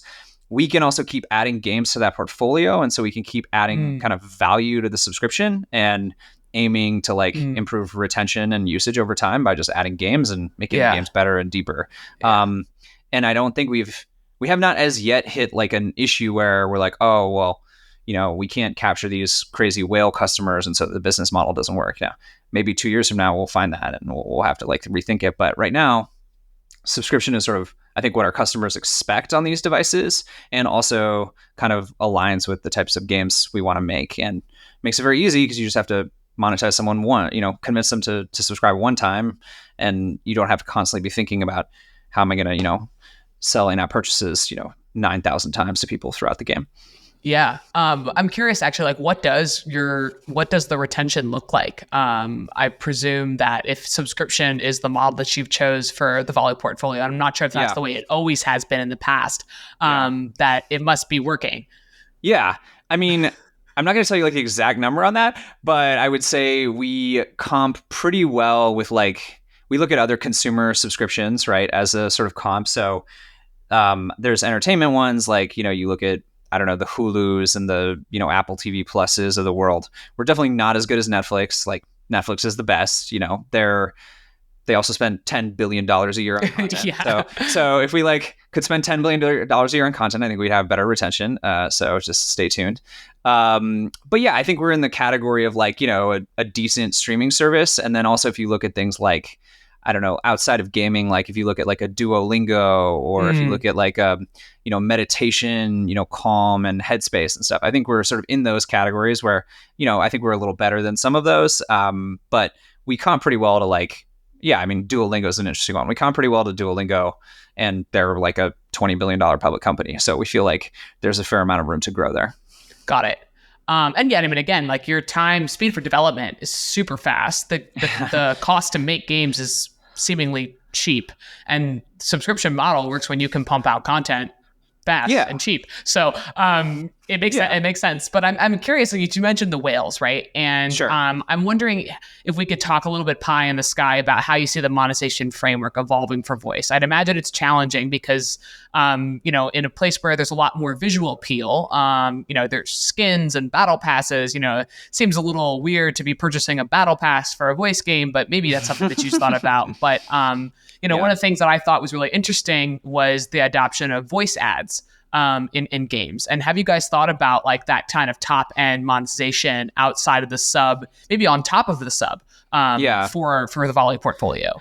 We can also keep adding games to that portfolio, and so we can keep adding kind of value to the subscription and aiming to improve retention and usage over time by just adding games and making the games better and deeper. And I don't think we have not as yet hit an issue where we're oh, well, we can't capture these crazy whale customers, and so the business model doesn't work. Now, maybe 2 years from now, we'll find that and we'll have to rethink it. But right now, subscription is sort of, I think, what our customers expect on these devices, and also kind of aligns with the types of games we want to make, and makes it very easy because you just have to monetize someone convince them to subscribe one time, and you don't have to constantly be thinking about how am I going to, sell in-app purchases, 9,000 times to people throughout the game. Yeah. I'm curious actually, what does the retention look like? I presume that if subscription is the model that you've chose for the Volley portfolio, I'm not sure if that's the way it always has been in the past, that it must be working. Yeah. I mean, I'm not going to tell you like the exact number on that, but I would say we comp pretty well with like, we look at other consumer subscriptions, right, as a sort of comp. So there's entertainment ones like, you look at, I don't know, the Hulus and the, Apple TV Pluses of the world. We're definitely not as good as Netflix. Like Netflix is the best, they also spend $10 billion a year on content. Yeah. So if we could spend $10 billion a year on content, I think we'd have better retention. So just stay tuned. But yeah, I think we're in the category of a decent streaming service. And then also if you look at things like, I don't know, outside of gaming, like if you look at like a Duolingo or if you look at like a, meditation, Calm and Headspace and stuff, I think we're sort of in those categories where, I think we're a little better than some of those. But we comp pretty well to Duolingo is an interesting one. We comp pretty well to Duolingo and they're like a $20 billion public company. So we feel like there's a fair amount of room to grow there. Got it. And yeah, again, like your speed for development is super fast. The cost to make games is seemingly cheap, and subscription model works when you can pump out content fast and cheap. So it makes sense. But I'm curious. Like you mentioned the whales, right? And sure. I'm wondering if we could talk a little bit pie in the sky about how you see the monetization framework evolving for voice. I'd imagine it's challenging because in a place where there's a lot more visual appeal, there's skins and battle passes. It seems a little weird to be purchasing a battle pass for a voice game, but maybe that's something that you thought about. But one of the things that I thought was really interesting was the adoption of voice ads in games. And have you guys thought about like that kind of top end monetization outside of the sub, maybe on top of the sub for the Volley portfolio?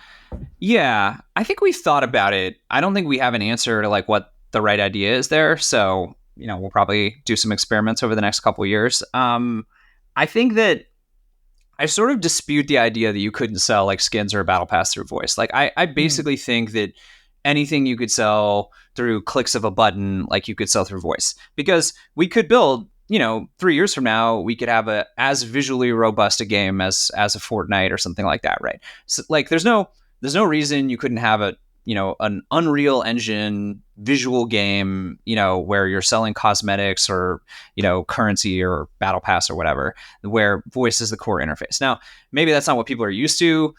Yeah, I think we thought about it. I don't think we have an answer to like what the right idea is there. So, we'll probably do some experiments over the next couple of years. I think that I sort of dispute the idea that you couldn't sell like skins or a battle pass through voice. Like I basically think that anything you could sell through clicks of a button, like you could sell through voice, because we could build, 3 years from now, we could have a as visually robust a game as a Fortnite or something like that. Right. So like, there's no reason you couldn't have an Unreal Engine visual game, where you're selling cosmetics or, currency or battle pass or whatever, where voice is the core interface. Now, maybe that's not what people are used to.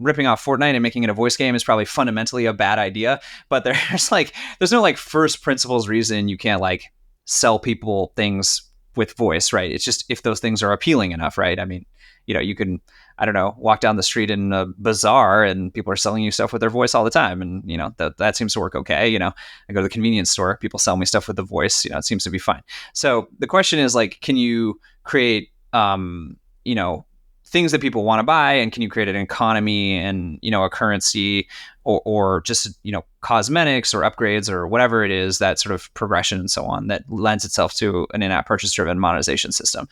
Ripping off Fortnite and making it a voice game is probably fundamentally a bad idea, but there's no like first principles reason you can't like sell people things with voice, right? It's just if those things are appealing enough, right? I mean, you can, I don't know, walk down the street in a bazaar and people are selling you stuff with their voice all the time. And, that seems to work okay. I go to the convenience store, people sell me stuff with the voice, it seems to be fine. So the question is like, can you create, things that people want to buy, and can you create an economy and, a currency or just, cosmetics or upgrades or whatever it is, that sort of progression and so on that lends itself to an in-app purchase driven monetization system.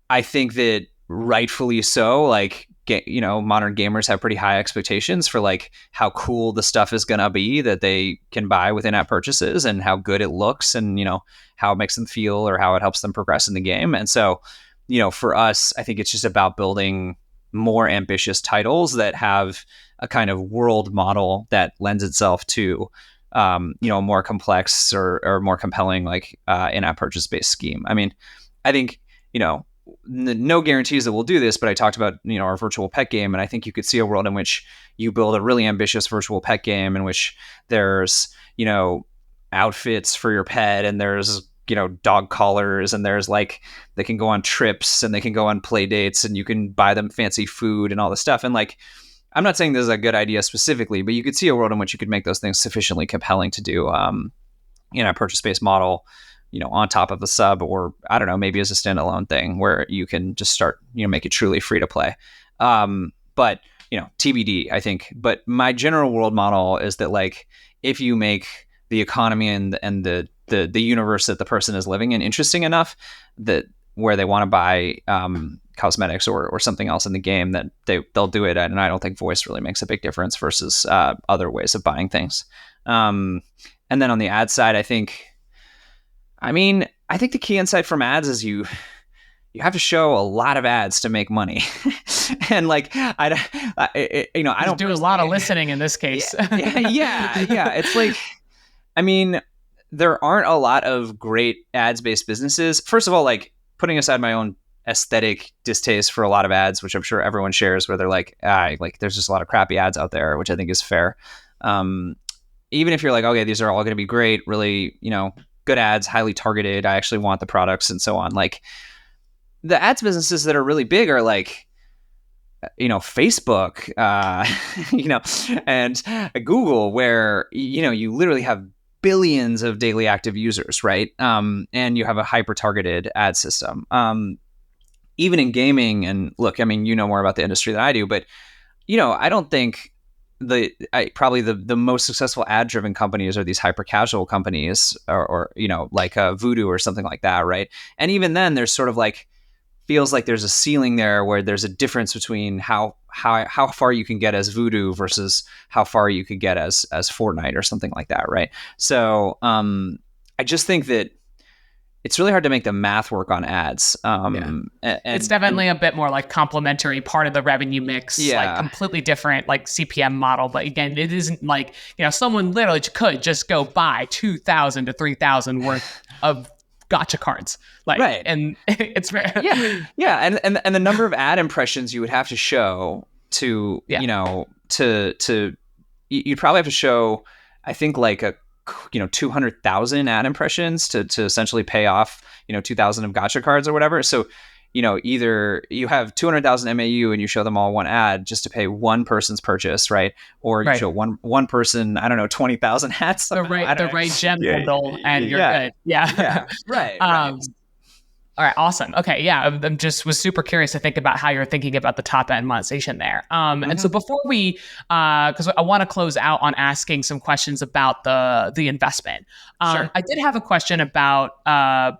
I think that rightfully so, like, modern gamers have pretty high expectations for like how cool the stuff is going to be that they can buy with in-app purchases and how good it looks and, how it makes them feel or how it helps them progress in the game. And so, for us, I think it's just about building more ambitious titles that have a kind of world model that lends itself to, a more complex or more compelling, like, in-app purchase based scheme. I mean, I think, no guarantees that we'll do this, but I talked about, our virtual pet game. And I think you could see a world in which you build a really ambitious virtual pet game in which there's, outfits for your pet and there's, dog collars and there's like, they can go on trips and they can go on play dates and you can buy them fancy food and all this stuff. And like, I'm not saying this is a good idea specifically, but you could see a world in which you could make those things sufficiently compelling to do, a purchase-based model, on top of the sub, or I don't know, maybe as a standalone thing where you can just start, make it truly free to play. But, TBD, I think. But my general world model is that like, if you make the economy and the universe that the person is living in interesting enough that where they want to buy cosmetics or something else in the game, that they'll do it. And I don't think voice really makes a big difference versus other ways of buying things. And then on the ad side, I think the key insight from ads is you have to show a lot of ads to make money. And like, I don't do a lot of listening in this case. Yeah. It's like, I mean, there aren't a lot of great ads-based businesses. First of all, like putting aside my own aesthetic distaste for a lot of ads, which I'm sure everyone shares, where they're like, like there's just a lot of crappy ads out there, which I think is fair. Even if you're like, okay, these are all going to be great, really, good ads, highly targeted, I actually want the products and so on. Like the ads businesses that are really big are like, Facebook, and Google, where, you literally have billions of daily active users, right? And you have a hyper targeted ad system. Even in gaming, and look, I mean, you know more about the industry than I do, but, I don't think probably the most successful ad driven companies are these hyper casual companies or like Voodoo or something like that, right? And even then there's sort of like, feels like there's a ceiling there where there's a difference between how far you can get as Voodoo versus how far you could get as Fortnite or something like that, right? So I just think that it's really hard to make the math work on ads. It's definitely a bit more like complementary part of the revenue mix, like completely different like CPM model. But again, it isn't like, someone literally could just go buy 2,000 to 3,000 worth of gotcha cards, like, right? And it's and the number of ad impressions you would have to show to you'd probably have to show, I think, like a 200,000 ad impressions to essentially pay off 2,000 of gotcha cards or whatever. So either you have 200,000 MAU and you show them all one ad just to pay one person's purchase, right? Or you show one person, I don't know, 20,000 ads. The right gem bundle, and you're good. Yeah. Right. All right. Awesome. Okay. Yeah. I'm just was super curious to think about how you're thinking about the top end monetization there. And so before we, because I want to close out on asking some questions about the investment. Sure. I did have a question about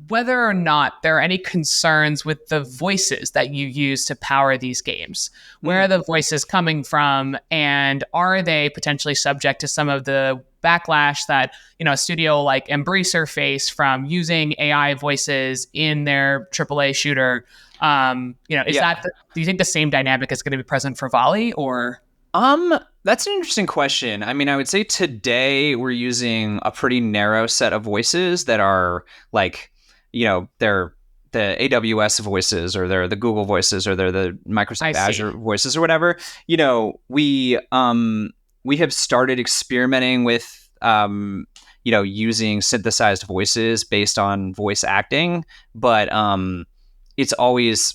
whether or not there are any concerns with the voices that you use to power these games. Where are the voices coming from, and are they potentially subject to some of the backlash that a studio like Embracer face from using AI voices in their AAA shooter? That do you think the same dynamic is going to be present for Volley, or? That's an interesting question. I mean, I would say today we're using a pretty narrow set of voices that are like, they're the AWS voices, or they're the Google voices, or they're the Microsoft Azure voices or whatever. We have started experimenting with, using synthesized voices based on voice acting, but it's always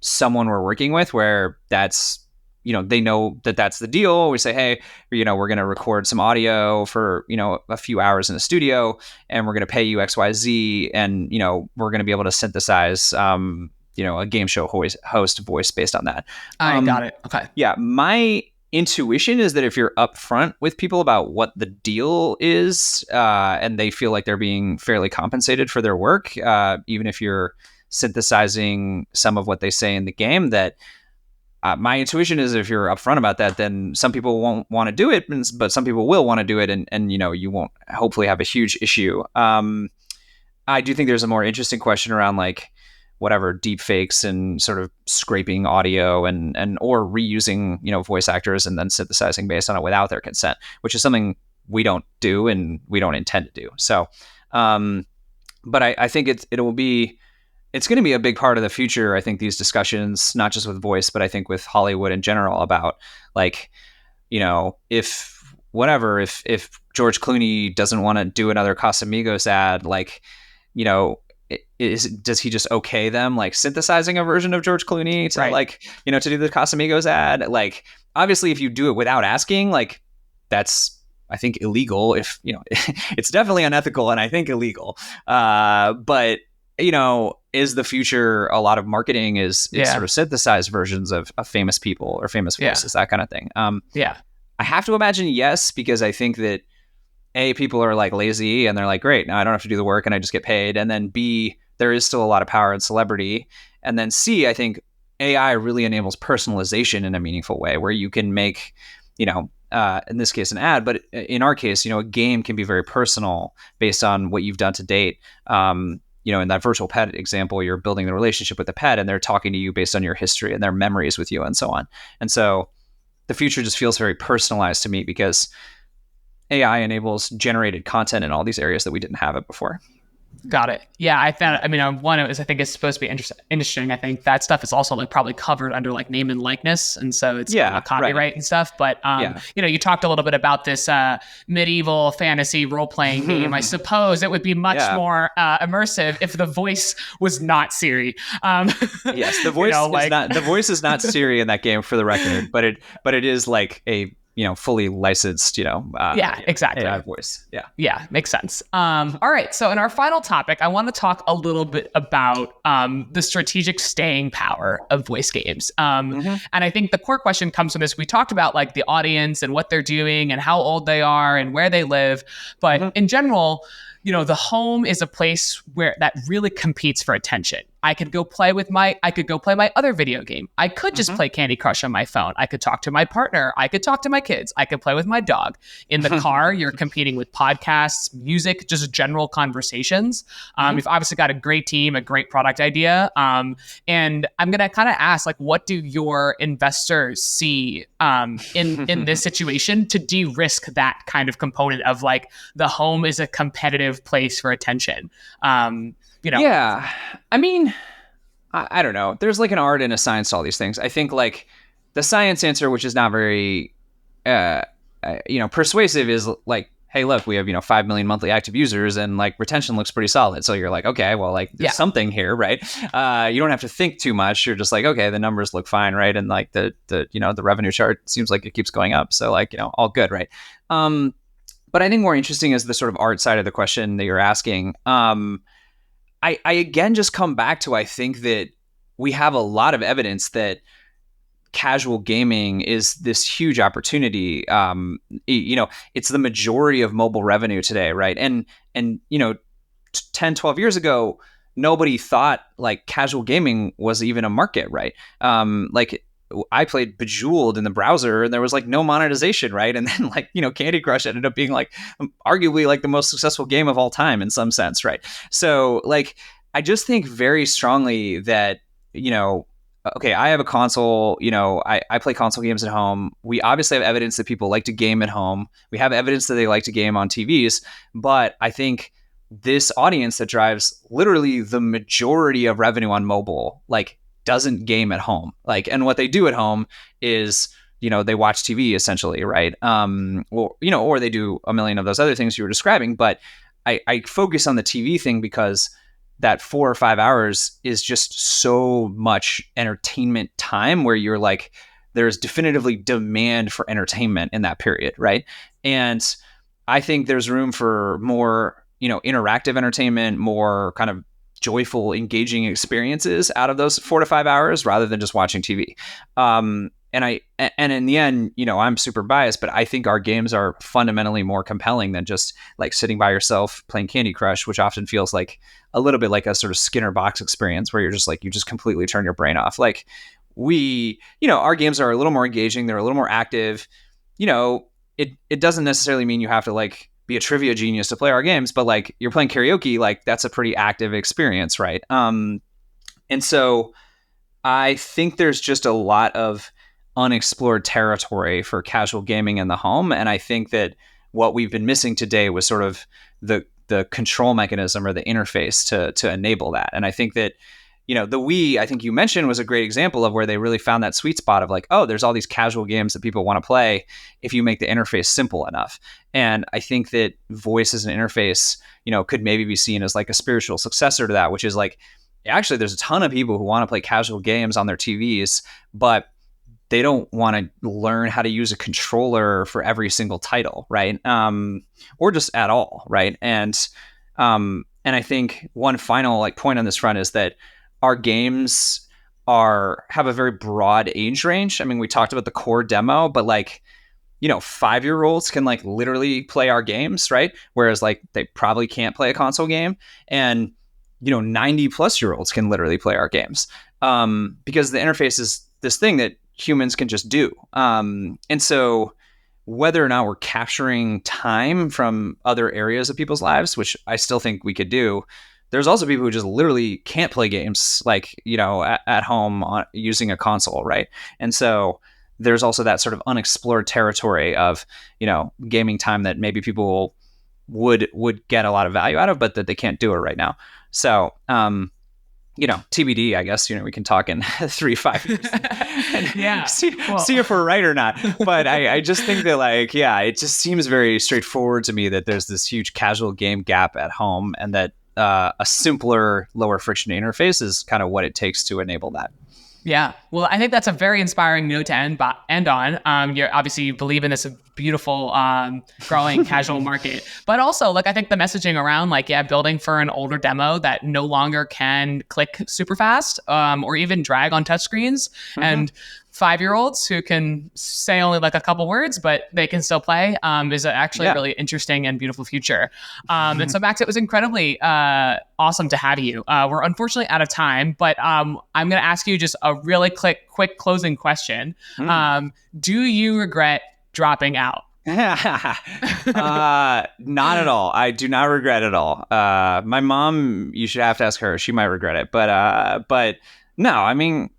someone we're working with where that's, they know that that's the deal. We say, hey, we're going to record some audio for, a few hours in the studio, and we're going to pay you XYZ. And, we're going to be able to synthesize, a game show host voice based on that. I got it. Okay. Yeah. My intuition is that if you're upfront with people about what the deal is, and they feel like they're being fairly compensated for their work, even if you're synthesizing some of what they say in the game, that my intuition is if you're upfront about that, then some people won't want to do it, but some people will want to do it, and you won't hopefully have a huge issue. I do think there's a more interesting question around like whatever deep fakes and sort of scraping audio and or reusing voice actors and then synthesizing based on it without their consent, which is something we don't do and we don't intend to do. So, but I think it's going to be a big part of the future. I think these discussions, not just with voice, but I think with Hollywood in general, about like, if George Clooney doesn't want to do another Casamigos ad, like, does he just okay them like synthesizing a version of George Clooney to like, to do the Casamigos ad? Like, obviously if you do it without asking, like that's, I think, illegal. If, it's definitely unethical and I think illegal. But is the future a lot of marketing is sort of synthesized versions of famous people or famous voices, that kind of thing. I have to imagine yes, because I think that A, people are like lazy and they're like, great, now I don't have to do the work and I just get paid. And then B, there is still a lot of power and celebrity. And then C, I think AI really enables personalization in a meaningful way where you can make, in this case, an ad, but in our case, a game can be very personal based on what you've done to date. In that virtual pet example, you're building the relationship with the pet and they're talking to you based on your history and their memories with you and so on. And so the future just feels very personalized to me because AI enables generated content in all these areas that we didn't have it before. Got it. Yeah, I found. I mean, one it was. I think it's supposed to be interesting. I think that stuff is also like probably covered under like name and likeness, and so it's copyright and stuff. But you talked a little bit about this medieval fantasy role playing game. I suppose it would be much more immersive if the voice was not Siri. Yes, the voice is not. The voice is not Siri in that game, for the record. But it is like a fully licensed, exactly. AI voice. Yeah, makes sense. All right. So in our final topic, I want to talk a little bit about the strategic staying power of voice games. And I think the core question comes from this. We talked about like the audience and what they're doing and how old they are and where they live. But in general, the home is a place where that really competes for attention. I could go play my other video game. I could just play Candy Crush on my phone. I could talk to my partner. I could talk to my kids. I could play with my dog. In the car, you're competing with podcasts, music, just general conversations. You've obviously got a great team, a great product idea. And I'm going to kind of ask, like, what do your investors see in this situation to de-risk that kind of component of like the home is a competitive place for attention? Yeah. I mean, I don't know. There's like an art and a science to all these things. I think like the science answer, which is not very, persuasive, is like, hey, look, we have, 5 million monthly active users and like retention looks pretty solid. So you're like, okay, well, like there's something here, right? You don't have to think too much. You're just like, okay, the numbers look fine, right? And like the revenue chart seems like it keeps going up. So like, all good, right? But I think more interesting is the sort of art side of the question that you're asking. I again just come back to, I think that we have a lot of evidence that casual gaming is this huge opportunity. It's the majority of mobile revenue today, right? And 10, 12 years ago, nobody thought like casual gaming was even a market, right? Like I played Bejeweled in the browser and there was like no monetization, right? And then like, Candy Crush ended up being like arguably like the most successful game of all time in some sense, right? So like, I just think very strongly that, okay, I have a console, I play console games at home. We obviously have evidence that people like to game at home. We have evidence that they like to game on TVs, but I think this audience that drives literally the majority of revenue on mobile, like, doesn't game at home. Like, and what they do at home is, they watch TV essentially, right? Or they do a million of those other things you were describing. But I focus on the TV thing because that 4 or 5 hours is just so much entertainment time where you're like, there's definitively demand for entertainment in that period, right? And I think there's room for more, interactive entertainment, more kind of joyful, engaging experiences out of those 4 to 5 hours rather than just watching TV. And in the end, I'm super biased, but I think our games are fundamentally more compelling than just like sitting by yourself playing Candy Crush, which often feels like a little bit like a sort of Skinner box experience where you're just like, you just completely turn your brain off. Like our games are a little more engaging. They're a little more active. It doesn't necessarily mean you have to like be a trivia genius to play our games, but like you're playing karaoke, like that's a pretty active experience, right? And so I think there's just a lot of unexplored territory for casual gaming in the home, and I think that what we've been missing today was sort of the control mechanism or the interface to enable that. And I think that the Wii, I think you mentioned, was a great example of where they really found that sweet spot of like, oh, there's all these casual games that people want to play if you make the interface simple enough. And I think that voice as an interface, could maybe be seen as like a spiritual successor to that, which is like, actually, there's a ton of people who want to play casual games on their TVs, but they don't want to learn how to use a controller for every single title, right? Or just at all, right? And I think one final like point on this front is that our games have a very broad age range. I mean, we talked about the core demo, but like, 5-year-olds can like literally play our games, right? Whereas like they probably can't play a console game, and 90-plus-year-olds can literally play our games because the interface is this thing that humans can just do. And so whether or not we're capturing time from other areas of people's lives, which I still think we could do, there's also people who just literally can't play games like, at home using a console, right? And so there's also that sort of unexplored territory of, gaming time that maybe people would get a lot of value out of, but that they can't do it right now. So, TBD, I guess, we can talk in 3-5 years and see if we're right or not. But I just think that it just seems very straightforward to me that there's this huge casual game gap at home, and that a simpler, lower friction interface is kind of what it takes to enable that. Yeah. Well, I think that's a very inspiring note to end on. You're obviously, you believe in this beautiful, growing casual market, but also I think the messaging around building for an older demo that no longer can click super fast, or even drag on touchscreens, and 5-year-olds who can say only a couple words, but they can still play, is actually a really interesting and beautiful future. And so, Max, it was incredibly awesome to have you. We're unfortunately out of time, but I'm going to ask you just a really quick closing question. Do you regret dropping out? Not at all. I do not regret it all. My mom, you should have to ask her. She might regret it, but no, I mean,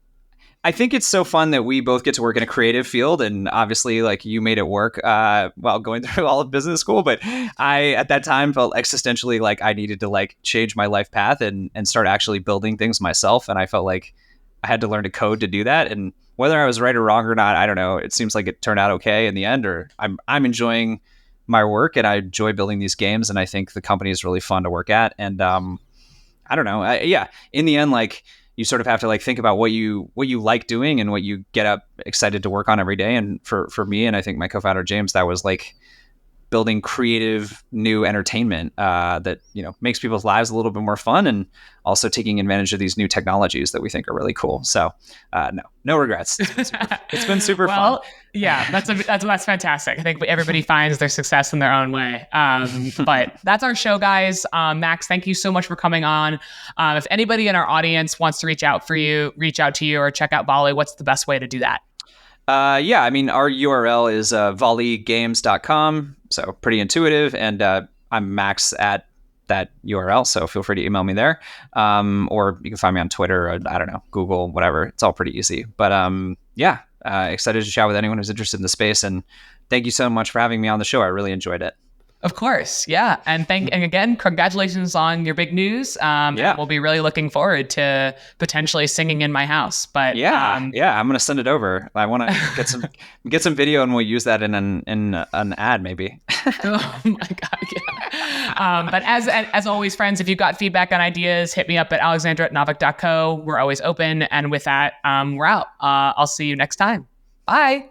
I think it's so fun that we both get to work in a creative field, and obviously you made it work while going through all of business school. But I, at that time, felt existentially I needed to change my life path and start actually building things myself. And I felt like I had to learn to code to do that. And whether I was right or wrong or not, I don't know. It seems like it turned out okay in the end, or I'm enjoying my work and I enjoy building these games. And I think the company is really fun to work at. And I don't know. In the end, you sort of have to think about what you like doing and what you get up excited to work on every day. And for me, and I think my co-founder James, that was building creative new entertainment that makes people's lives a little bit more fun, and also taking advantage of these new technologies that we think are really cool. So no regrets. It's been super fun. Yeah, that's fantastic. I think everybody finds their success in their own way. But that's our show, guys. Max, thank you so much for coming on. If anybody in our audience wants to reach out to you or check out Volley, what's the best way to do that? Our URL is volleygames.com. So pretty intuitive. And I'm Max at that URL. So feel free to email me there. Or you can find me on Twitter, or, I don't know, Google, whatever. It's all pretty easy. But excited to chat with anyone who's interested in the space. And thank you so much for having me on the show. I really enjoyed it. Of course. Yeah. And again, congratulations on your big news. We'll be really looking forward to potentially singing in my house. But I'm going to send it over. I want to get some video, and we'll use that in an ad maybe. Oh my God. Yeah. But as always, friends, if you've got feedback on ideas, hit me up at alexandra@naavik.co. We're always open. And with that, we're out. I'll see you next time. Bye.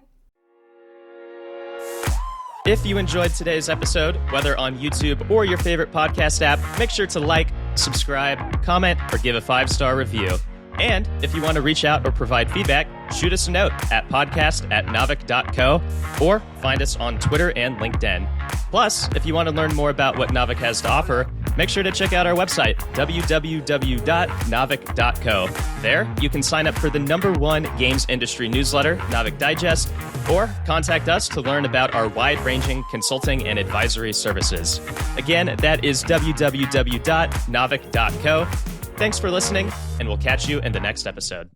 If you enjoyed today's episode, whether on YouTube or your favorite podcast app, make sure to subscribe, comment, or give a 5-star review. And if you want to reach out or provide feedback, shoot us a note at podcast@naavik.co, or find us on Twitter and LinkedIn. Plus, if you want to learn more about what Naavik has to offer, make sure to check out our website, www.naavik.co. There, you can sign up for the #1 games industry newsletter, Naavik Digest, or contact us to learn about our wide-ranging consulting and advisory services. Again, that is www.naavik.co. Thanks for listening, and we'll catch you in the next episode.